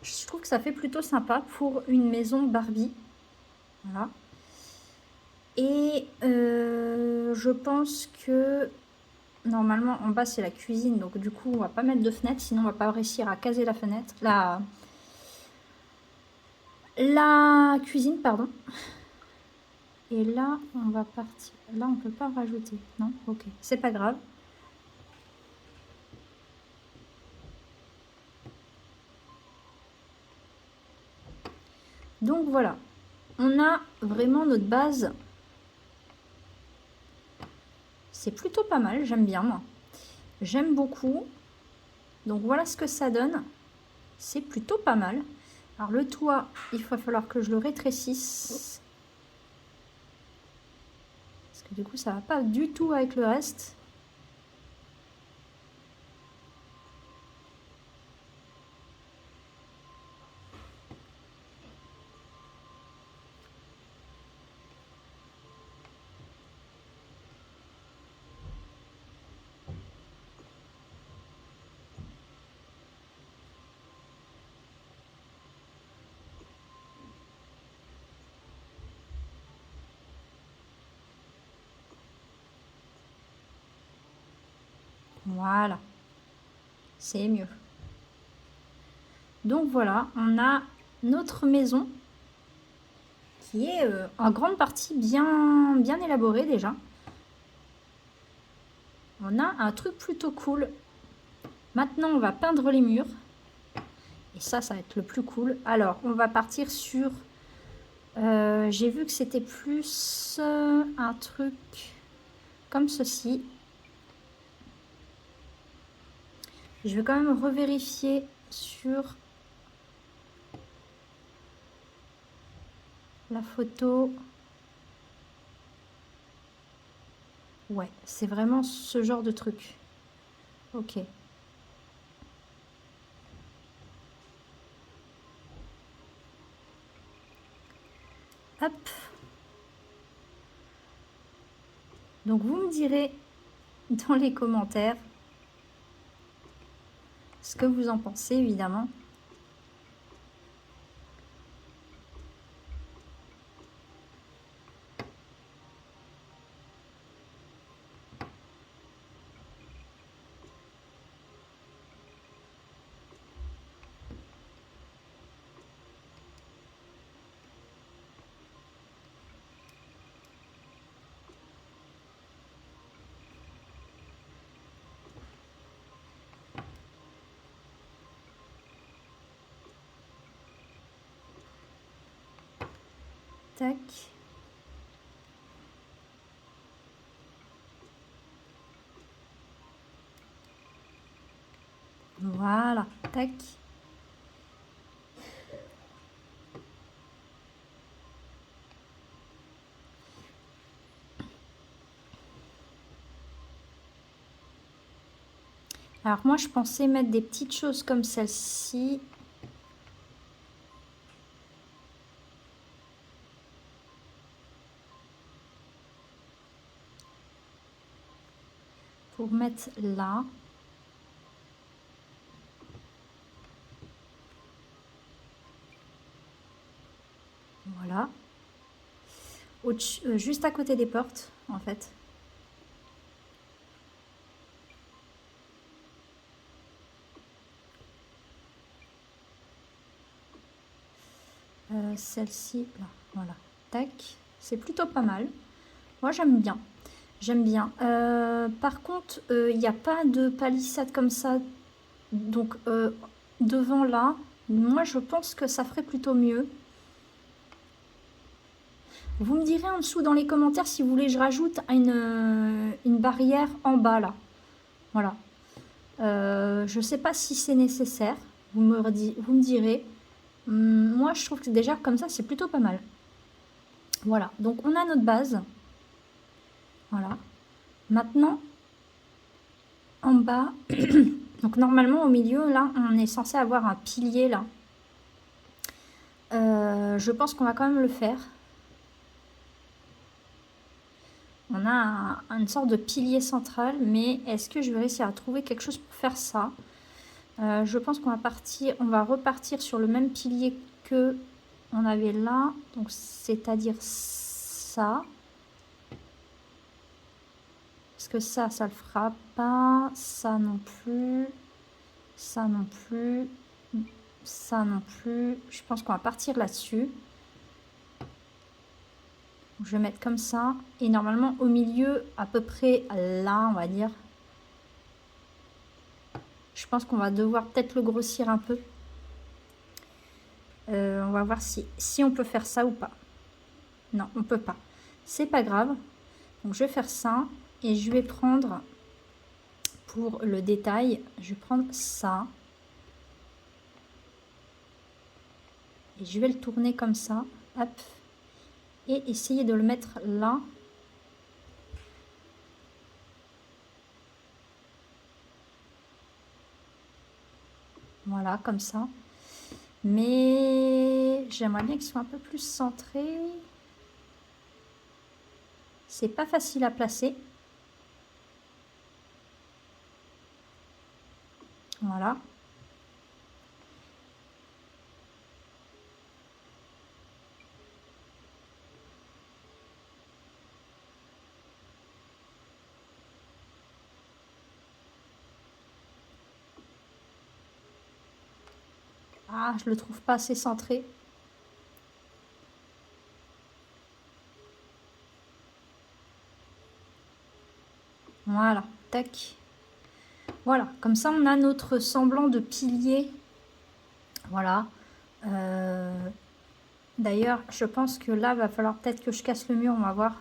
Je trouve que ça fait plutôt sympa pour une maison Barbie. Voilà. Et je pense que normalement en bas c'est la cuisine, donc du coup on va pas mettre de fenêtre, sinon on va pas réussir à caser la fenêtre. La cuisine, pardon. Et là on va partir. Là on peut pas rajouter. Non, ok, c'est pas grave. Donc voilà, on a vraiment notre base. C'est plutôt pas mal, j'aime bien moi. J'aime beaucoup. Donc voilà ce que ça donne. C'est plutôt pas mal. Alors le toit, il va falloir que je le rétrécisse. Parce que du coup, ça va pas du tout avec le reste. Voilà. C'est mieux. Donc voilà, on a notre maison qui est en grande partie bien élaborée déjà. On a un truc plutôt cool. Maintenant, on va peindre les murs. Et ça va être le plus cool. Alors, on va partir sur... j'ai vu que c'était plus un truc comme ceci. Je vais quand même revérifier sur la photo. Ouais, c'est vraiment ce genre de truc. Ok. Hop. Donc vous me direz dans les commentaires ce que vous en pensez, évidemment. Tac. Voilà. Tac. Alors moi, je pensais mettre des petites choses comme celle-ci. Pour mettre là. Voilà. Juste à côté des portes, en fait. Celle-ci, là, voilà. Tac, c'est plutôt pas mal. Moi, j'aime bien. J'aime bien. Par contre, il n'y a pas de palissade comme ça. Donc, devant là, moi, je pense que ça ferait plutôt mieux. Vous me direz en dessous dans les commentaires si vous voulez que je rajoute une barrière en bas, là. Voilà. Je ne sais pas si c'est nécessaire. Vous me direz. Moi, je trouve que déjà, comme ça, c'est plutôt pas mal. Voilà. Donc, on a notre base. Voilà. Maintenant, en bas, donc normalement au milieu, là, on est censé avoir un pilier, là. Je pense qu'on va quand même le faire. On a une sorte de pilier central, mais est-ce que je vais réussir à trouver quelque chose pour faire ça? Je pense qu'on va repartir sur le même pilier que on avait là, donc c'est-à-dire ça. Parce que ça le fera pas, ça non plus, ça non plus, ça non plus. Je pense qu'on va partir là-dessus. Je vais mettre comme ça. Et normalement, au milieu, à peu près là, on va dire. Je pense qu'on va devoir peut-être le grossir un peu. On va voir si on peut faire ça ou pas. Non, on peut pas. C'est pas grave. Donc, je vais faire ça. Et je vais prendre, pour le détail, je vais prendre ça. Et je vais le tourner comme ça. Hop. Et essayer de le mettre là. Voilà, comme ça. Mais j'aimerais bien qu'il soit un peu plus centré. C'est pas facile à placer. Voilà. Ah, je le trouve pas assez centré. Voilà, tac. Voilà, comme ça on a notre semblant de pilier. Voilà. D'ailleurs, je pense que là, va falloir peut-être que je casse le mur, on va voir.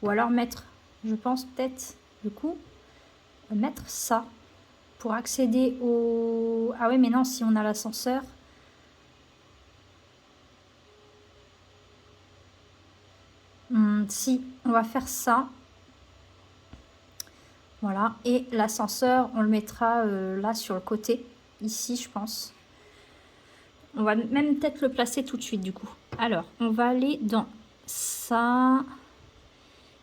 Ou alors mettre, je pense peut-être, du coup, mettre ça pour accéder au... Ah oui, mais non, si on a l'ascenseur... si, on va faire ça. Voilà, et l'ascenseur, on le mettra là sur le côté, ici, je pense. On va même peut-être le placer tout de suite, du coup. Alors, on va aller dans ça.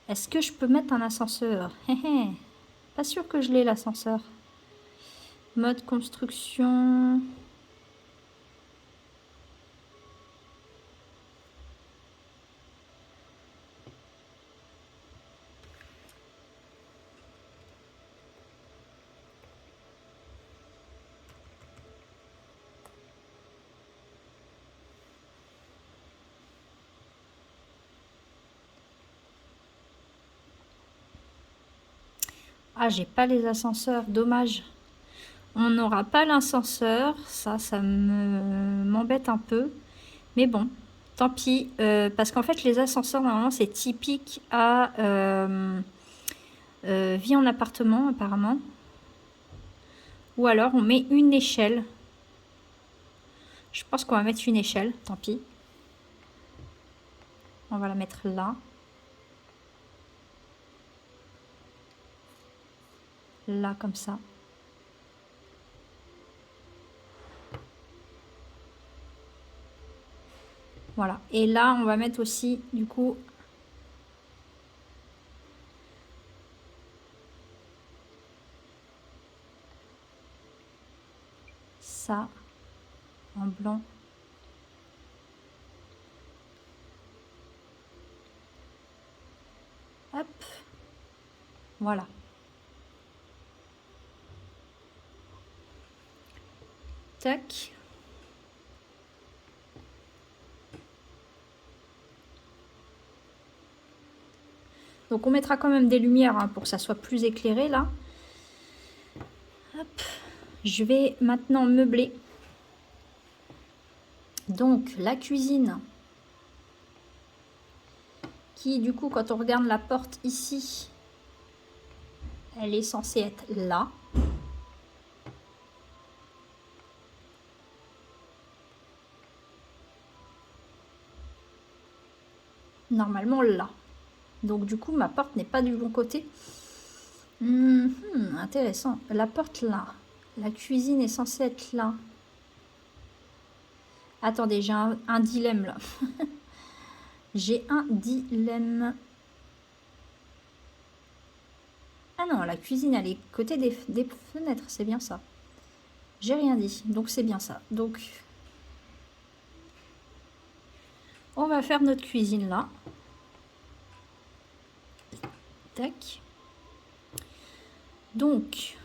Est-ce que je peux mettre un ascenseur? Pas sûr que je l'ai, l'ascenseur. Mode construction... Ah, j'ai pas les ascenseurs, dommage. On n'aura pas l'ascenseur, ça m'embête un peu. Mais bon, tant pis. Parce qu'en fait, les ascenseurs, normalement, c'est typique à vie en appartement, apparemment. Ou alors, on met une échelle. Je pense qu'on va mettre une échelle, tant pis. On va la mettre là. Là, comme ça. Voilà. Et là, on va mettre aussi, du coup, ça en blanc. Hop. Voilà. Tac. Donc on mettra quand même des lumières hein, pour que ça soit plus éclairé là. Hop. Je vais maintenant meubler. Donc la cuisine, qui du coup quand on regarde la porte ici, elle est censée être là. Normalement là. Donc du coup ma porte n'est pas du bon côté. Intéressant. La porte là. La cuisine est censée être là. Attendez, j'ai un dilemme là. J'ai un dilemme. Ah non, la cuisine elle est côté des fenêtres, c'est bien ça. J'ai rien dit, donc c'est bien ça. Donc on va faire notre cuisine là. Tac. Donc,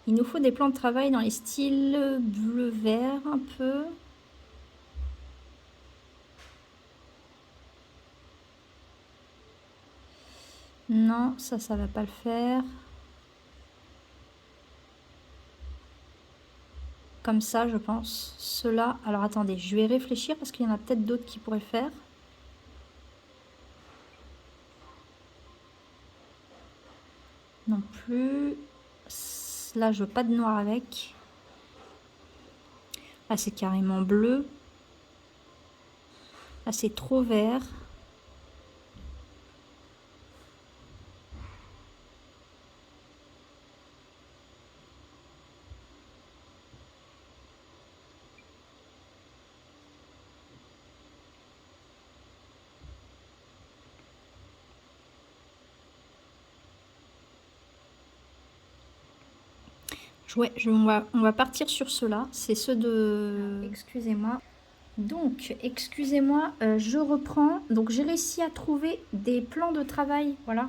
il nous faut des plans de travail dans les styles bleu-vert un peu. Non, ça va pas le faire. Comme ça, je pense. Cela, alors attendez, je vais réfléchir parce qu'il y en a peut-être d'autres qui pourraient faire. Non plus. Là, je veux pas de noir avec. Là, c'est carrément bleu. Là, c'est trop vert. Ouais, on va partir sur ceux-là. C'est ceux de... Excusez-moi. Donc, excusez-moi, je reprends. Donc, j'ai réussi à trouver des plans de travail, voilà,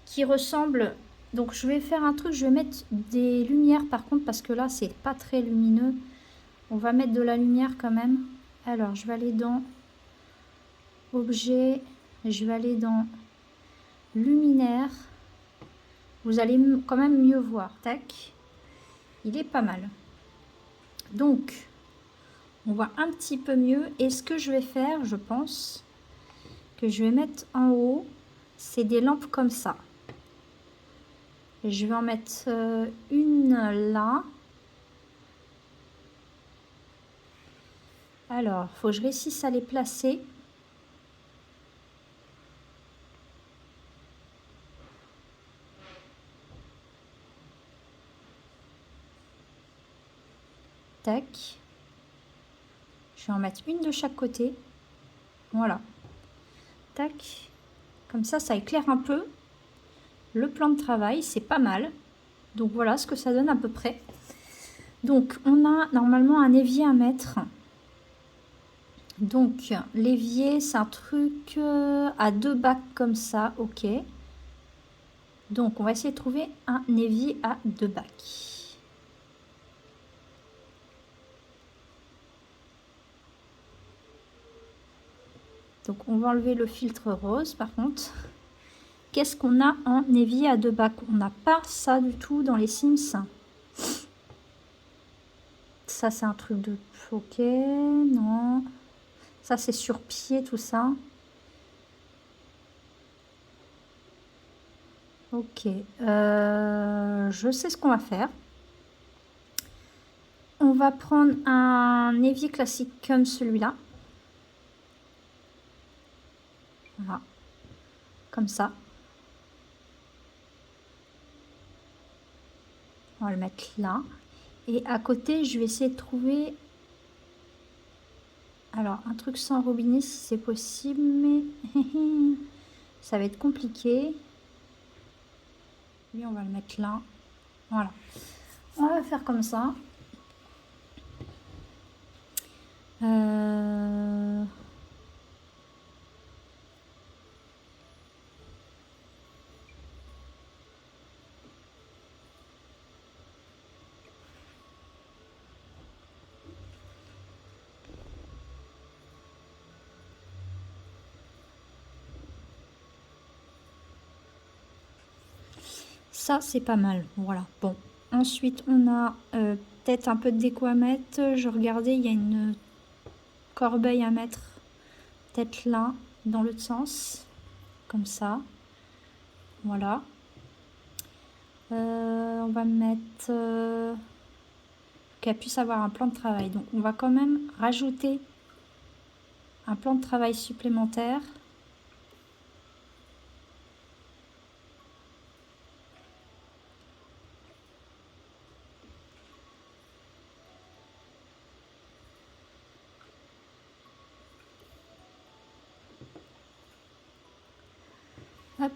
qui ressemblent. Donc, je vais faire un truc, je vais mettre des lumières par contre, parce que là, c'est pas très lumineux. On va mettre de la lumière quand même. Alors, je vais aller dans Objet, je vais aller dans Luminaire. Vous allez quand même mieux voir. Tac. Il est pas mal. Donc, on voit un petit peu mieux. Et ce que je vais faire, je pense, que je vais mettre en haut, c'est des lampes comme ça. Et je vais en mettre une là. Alors, il faut que je réussisse à les placer. Tac. Je vais en mettre une de chaque côté. Voilà. Tac. Comme ça éclaire un peu. Le plan de travail, c'est pas mal. Donc voilà ce que ça donne à peu près. Donc on a normalement un évier à mettre. Donc l'évier, c'est un truc à 2 bacs comme ça, ok. Donc on va essayer de trouver un évier à 2 bacs. Donc on va enlever le filtre rose par contre. Qu'est-ce qu'on a en évier à 2 bacs? On n'a pas ça du tout dans les Sims. Ça c'est un truc de... Ok, non. Ça c'est sur pied tout ça. Ok, je sais ce qu'on va faire. On va prendre un évier classique comme celui-là. Voilà, comme ça. On va le mettre là. Et à côté, je vais essayer de trouver... Alors, un truc sans robinet si c'est possible, mais... ça va être compliqué. Lui, on va le mettre là. Voilà. On va faire comme ça. Ça, c'est pas mal. Voilà. Bon. Ensuite, on a peut-être un peu de déco à mettre. Je regardais, il y a une corbeille à mettre. Peut-être là, dans l'autre sens. Comme ça. Voilà. On va mettre... qu'elle puisse avoir un plan de travail. Donc, on va quand même rajouter un plan de travail supplémentaire. Hop.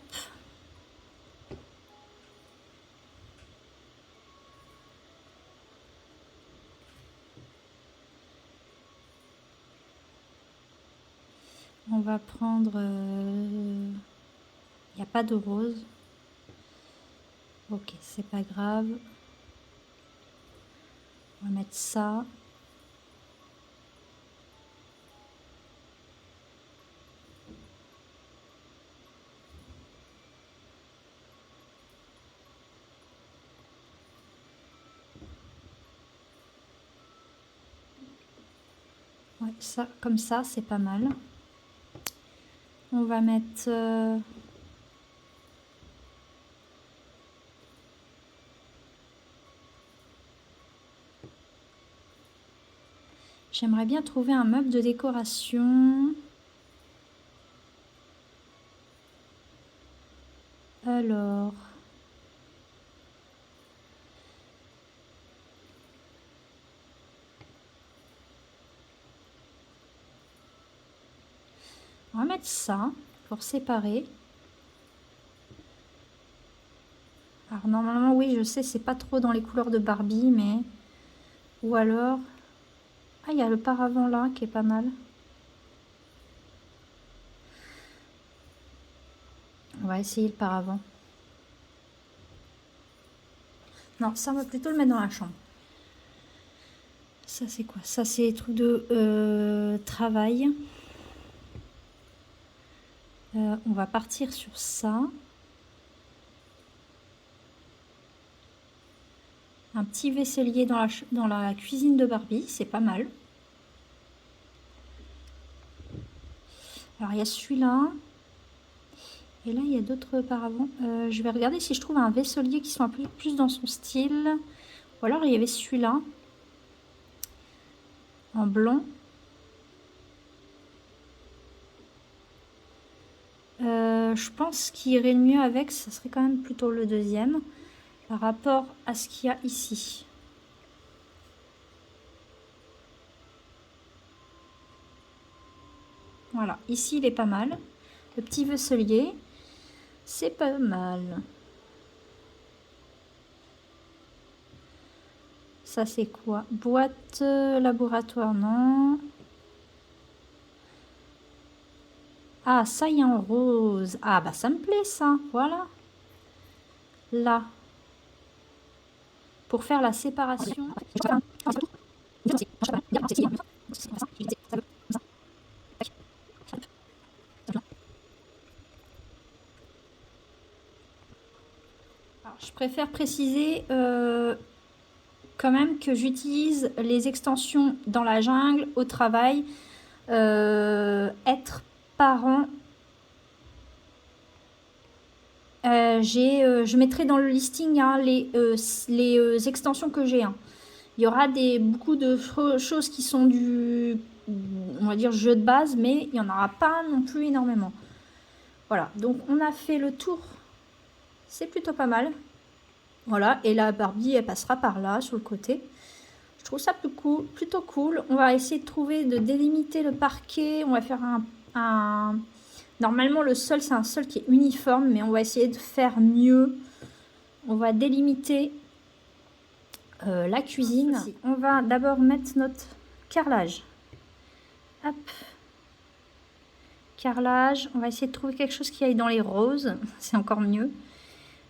On va prendre... il n'y a pas de rose. Ok, c'est pas grave. On va mettre ça. Ouais, ça, comme ça, c'est pas mal. On va mettre... j'aimerais bien trouver un meuble de décoration. Alors... on va mettre ça pour séparer. Alors normalement, oui, je sais, c'est pas trop dans les couleurs de Barbie, mais... ou alors... ah, il y a le paravent là qui est pas mal. On va essayer le paravent. Non, ça, on va plutôt le mettre dans la chambre. Ça, c'est quoi? Ça, c'est des trucs de travail. On va partir sur ça. Un petit vaisselier dans la cuisine de Barbie, c'est pas mal. Alors, il y a celui-là. Et là, il y a d'autres paravents. Je vais regarder si je trouve un vaisselier qui soit un peu plus dans son style. Ou alors, il y avait celui-là. En blanc. Je pense qu'il irait mieux avec, ça serait quand même plutôt le deuxième. Par rapport à ce qu'il y a ici. Voilà, ici il est pas mal. Le petit vaisselier, c'est pas mal. Ça c'est quoi? Boîte laboratoire, non. Ah, ça y est en rose. Ah bah ça me plaît ça, voilà. Là. Pour faire la séparation. Alors, je préfère préciser quand même que j'utilise les extensions dans la jungle, au travail. Être parent, je mettrai dans le listing hein, les extensions que j'ai. Hein. Il y aura beaucoup de choses qui sont on va dire, jeu de base, mais il n'y en aura pas non plus énormément. Voilà, donc on a fait le tour. C'est plutôt pas mal. Voilà, et la Barbie, elle passera par là, sur le côté. Je trouve ça plutôt cool. On va essayer de délimiter le parquet. On va faire un... normalement, le sol, c'est un sol qui est uniforme, mais on va essayer de faire mieux. On va délimiter la cuisine. On va d'abord mettre notre carrelage. Hop. Carrelage. On va essayer de trouver quelque chose qui aille dans les roses. C'est encore mieux.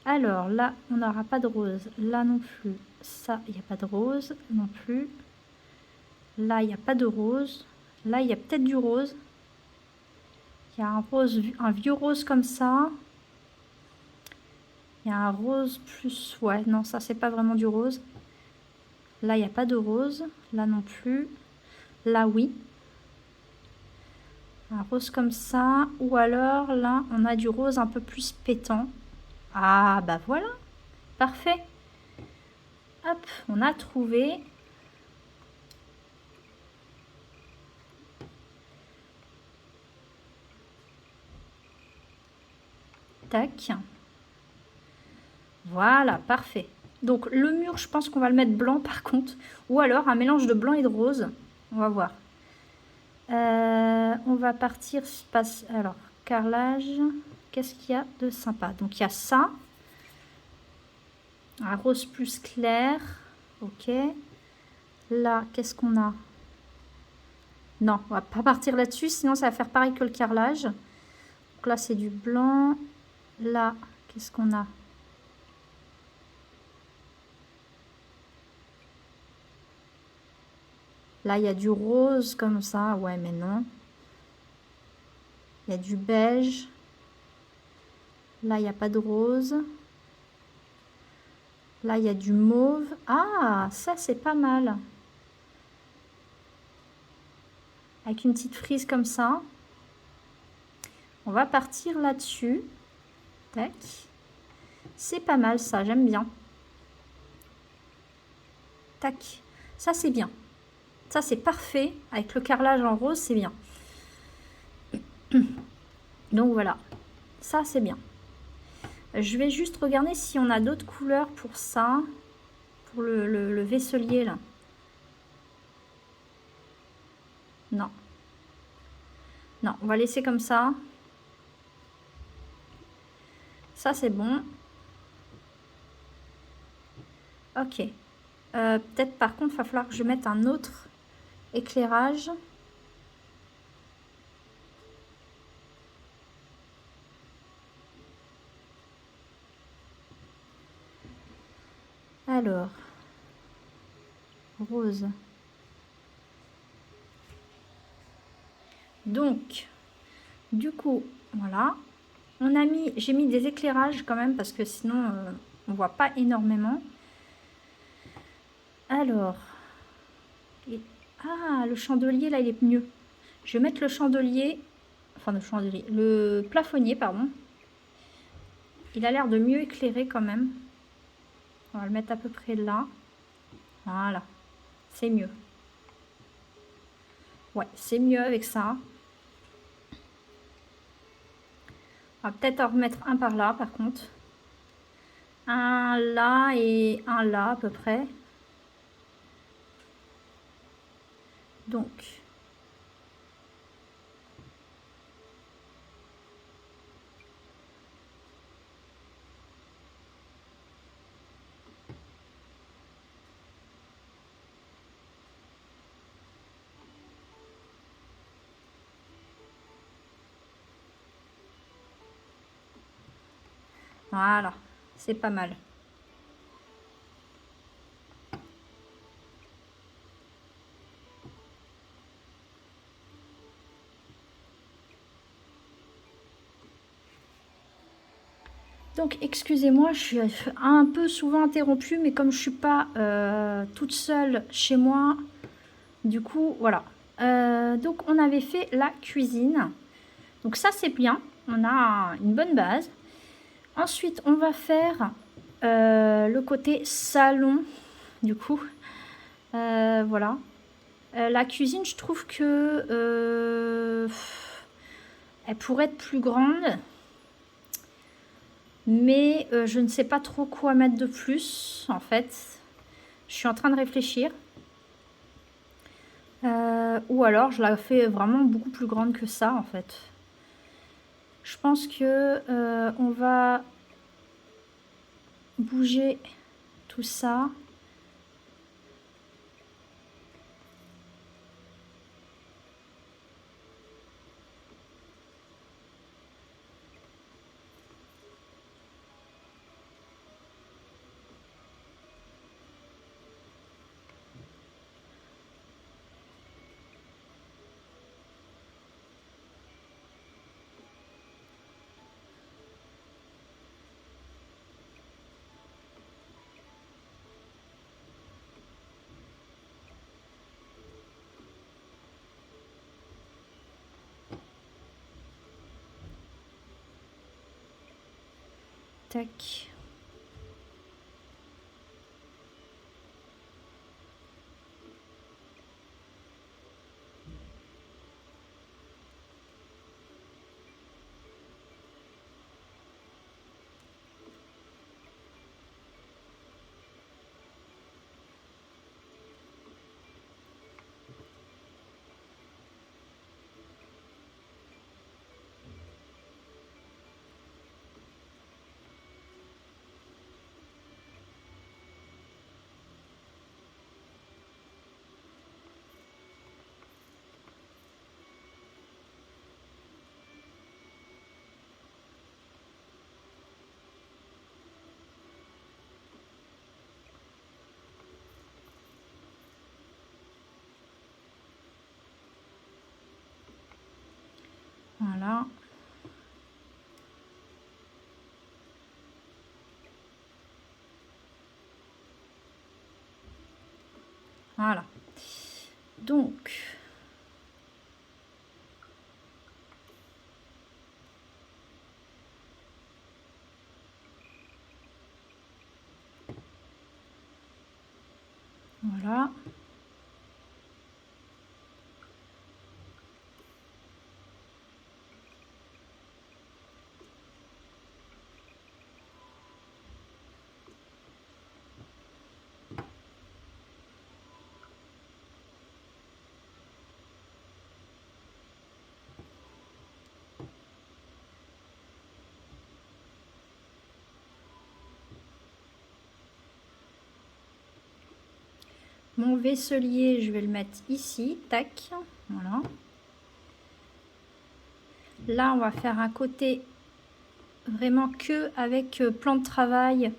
Alors, là, on n'aura pas de rose. Là non plus. Ça, il n'y a pas de rose non plus. Là, il n'y a pas de rose. Là, il y a peut-être du rose. Il y a un vieux rose comme ça. Il y a un rose plus... Ouais, non, ça, c'est pas vraiment du rose. Là, il n'y a pas de rose. Là non plus. Là, oui. Un rose comme ça. Ou alors, là, on a du rose un peu plus pétant. Ah, bah voilà. Parfait. Hop, on a trouvé. Tac. Voilà, parfait. Donc le mur, je pense qu'on va le mettre blanc par contre. Ou alors un mélange de blanc et de rose. On va voir. On va partir... Alors, carrelage. Qu'est-ce qu'il y a de sympa? Donc il y a ça. Un rose plus clair. Ok. Là, qu'est-ce qu'on a? Non, on va pas partir là-dessus, sinon ça va faire pareil que le carrelage. Donc là, c'est du blanc. Là, qu'est-ce qu'on a? Là, il y a du rose comme ça. Ouais, mais non. Il y a du beige. Là, il n'y a pas de rose. Là, il y a du mauve. Ah, ça, c'est pas mal. Avec une petite frise comme ça. On va partir là-dessus. Tac. C'est pas mal, ça. J'aime bien. Tac. Ça, c'est bien. Ça, c'est parfait. Avec le carrelage en rose, c'est bien. Donc, voilà. Ça, c'est bien. Je vais juste regarder si on a d'autres couleurs pour ça. Pour le vaisselier, là. Non. Non, on va laisser comme ça. Ça, c'est bon. Ok. Peut-être, par contre, il va falloir que je mette un autre éclairage. Alors, rose. Donc, du coup, voilà. J'ai mis des éclairages quand même parce que sinon, on voit pas énormément. Alors, ah, le chandelier, là, il est mieux. Je vais mettre le chandelier, enfin le plafonnier, pardon. Il a l'air de mieux éclairer quand même. On va le mettre à peu près là. Voilà, c'est mieux. Ouais, c'est mieux avec ça. On va peut-être en remettre un par là, par contre. Un là et un là, à peu près. Donc, voilà, c'est pas mal. Donc, excusez-moi, je suis un peu souvent interrompue, mais comme je suis pas toute seule chez moi, du coup, voilà. Donc, on avait fait la cuisine. Donc, ça, c'est bien. On a une bonne base. Ensuite, on va faire le côté salon, du coup. Voilà. La cuisine, je trouve que elle pourrait être plus grande. Mais je ne sais pas trop quoi mettre de plus, en fait. Je suis en train de réfléchir. Ou alors, je la fais vraiment beaucoup plus grande que ça, en fait. Je pense que on va bouger tout ça. Tac. Voilà. Voilà. Donc, voilà. Mon vaisselier, je vais le mettre ici. Tac. Voilà. Là, on va faire un côté vraiment que avec plan de travail.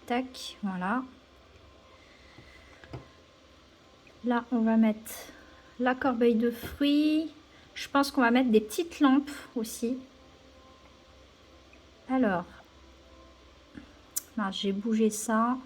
Tac, voilà. Là, on va mettre la corbeille de fruits. Je pense qu'on va mettre des petites lampes aussi. Alors, j'ai bougé ça.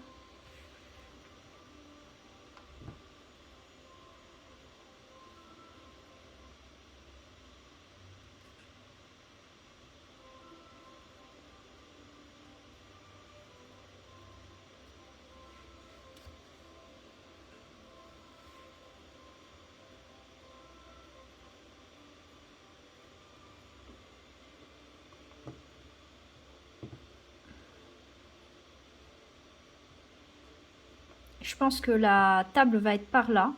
Je pense que la table va être par là,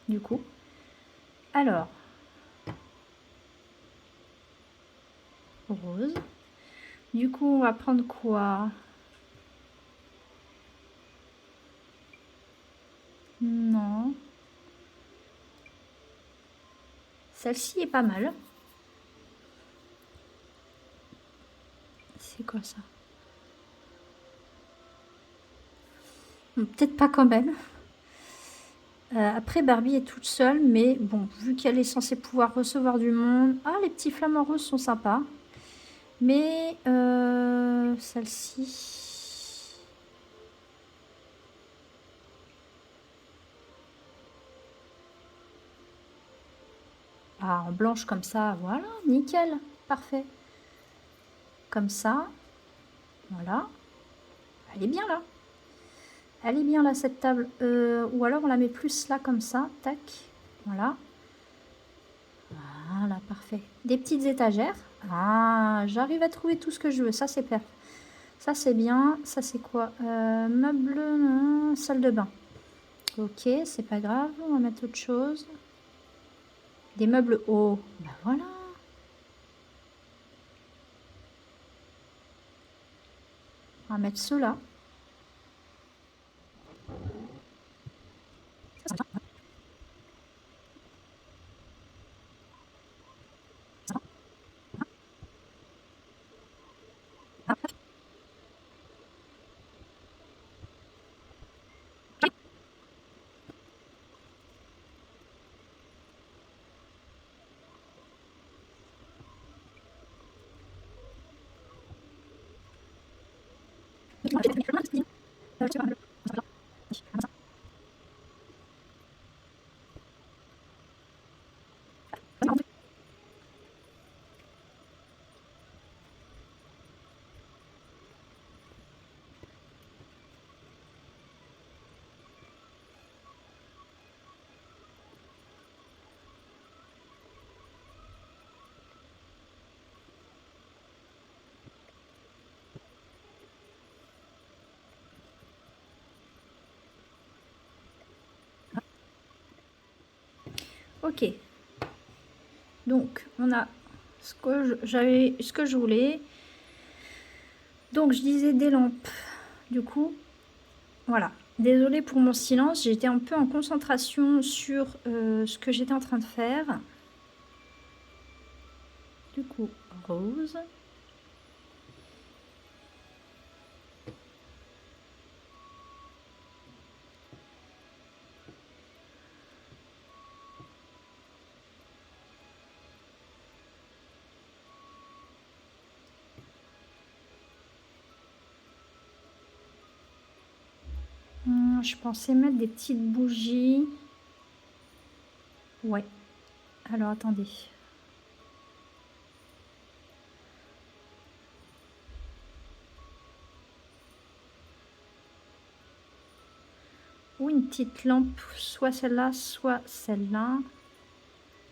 du coup. Alors, rose. Du coup, on va prendre quoi? Non. Celle-ci est pas mal. C'est quoi ça? Peut-être pas quand même. Après, Barbie est toute seule, mais bon, vu qu'elle est censée pouvoir recevoir du monde... Ah, les petits flamants roses sont sympas. Mais celle-ci... Ah, en blanche comme ça, voilà, nickel, parfait. Comme ça, voilà. Elle est bien là. Elle est bien là, cette table. Ou alors on la met plus là, comme ça, tac, voilà. Voilà, parfait. Des petites étagères. Ah, j'arrive à trouver tout ce que je veux, ça c'est parfait. Ça c'est bien. Ça c'est quoi? Meuble, salle de bain. Ok, c'est pas grave. On va mettre autre chose. Des meubles hauts. Ben voilà. On va mettre ceux-là. Ok. Donc, on a ce que je voulais. Donc, je disais des lampes. Du coup, voilà. Désolée pour mon silence. J'étais un peu en concentration sur ce que j'étais en train de faire. Du coup, rose. Je pensais mettre des petites bougies. Ouais. Alors, attendez. Ou une petite lampe, soit celle-là, soit celle-là.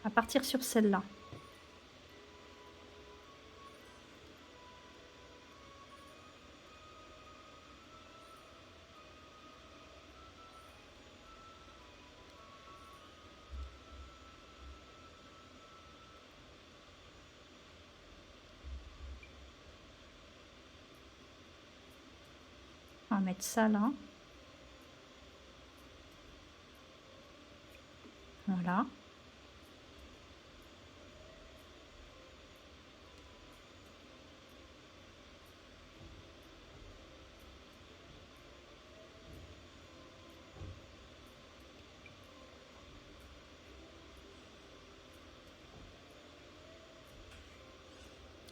À partir sur celle-là. On va mettre ça là. Voilà.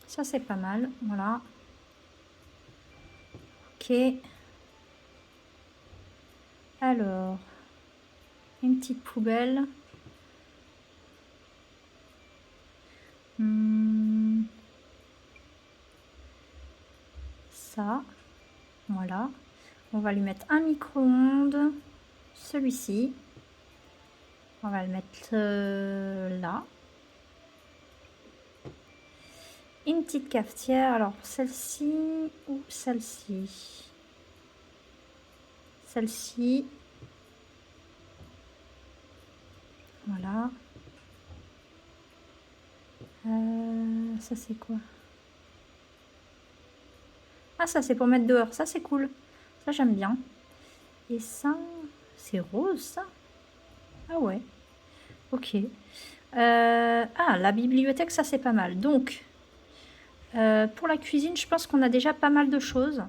Ça, c'est pas mal. Voilà. Ok. Alors, une petite poubelle. Ça. Voilà. On va lui mettre un micro-ondes. Celui-ci. On va le mettre là. Une petite cafetière. Alors, celle-ci ou celle-ci? Celle-ci. Voilà. Ça, c'est quoi? Ah, ça, c'est pour mettre dehors. Ça, c'est cool. Ça, j'aime bien. Et ça, c'est rose, ça? Ah ouais. Ok. Ah, la bibliothèque, ça, c'est pas mal. Donc, pour la cuisine, je pense qu'on a déjà pas mal de choses.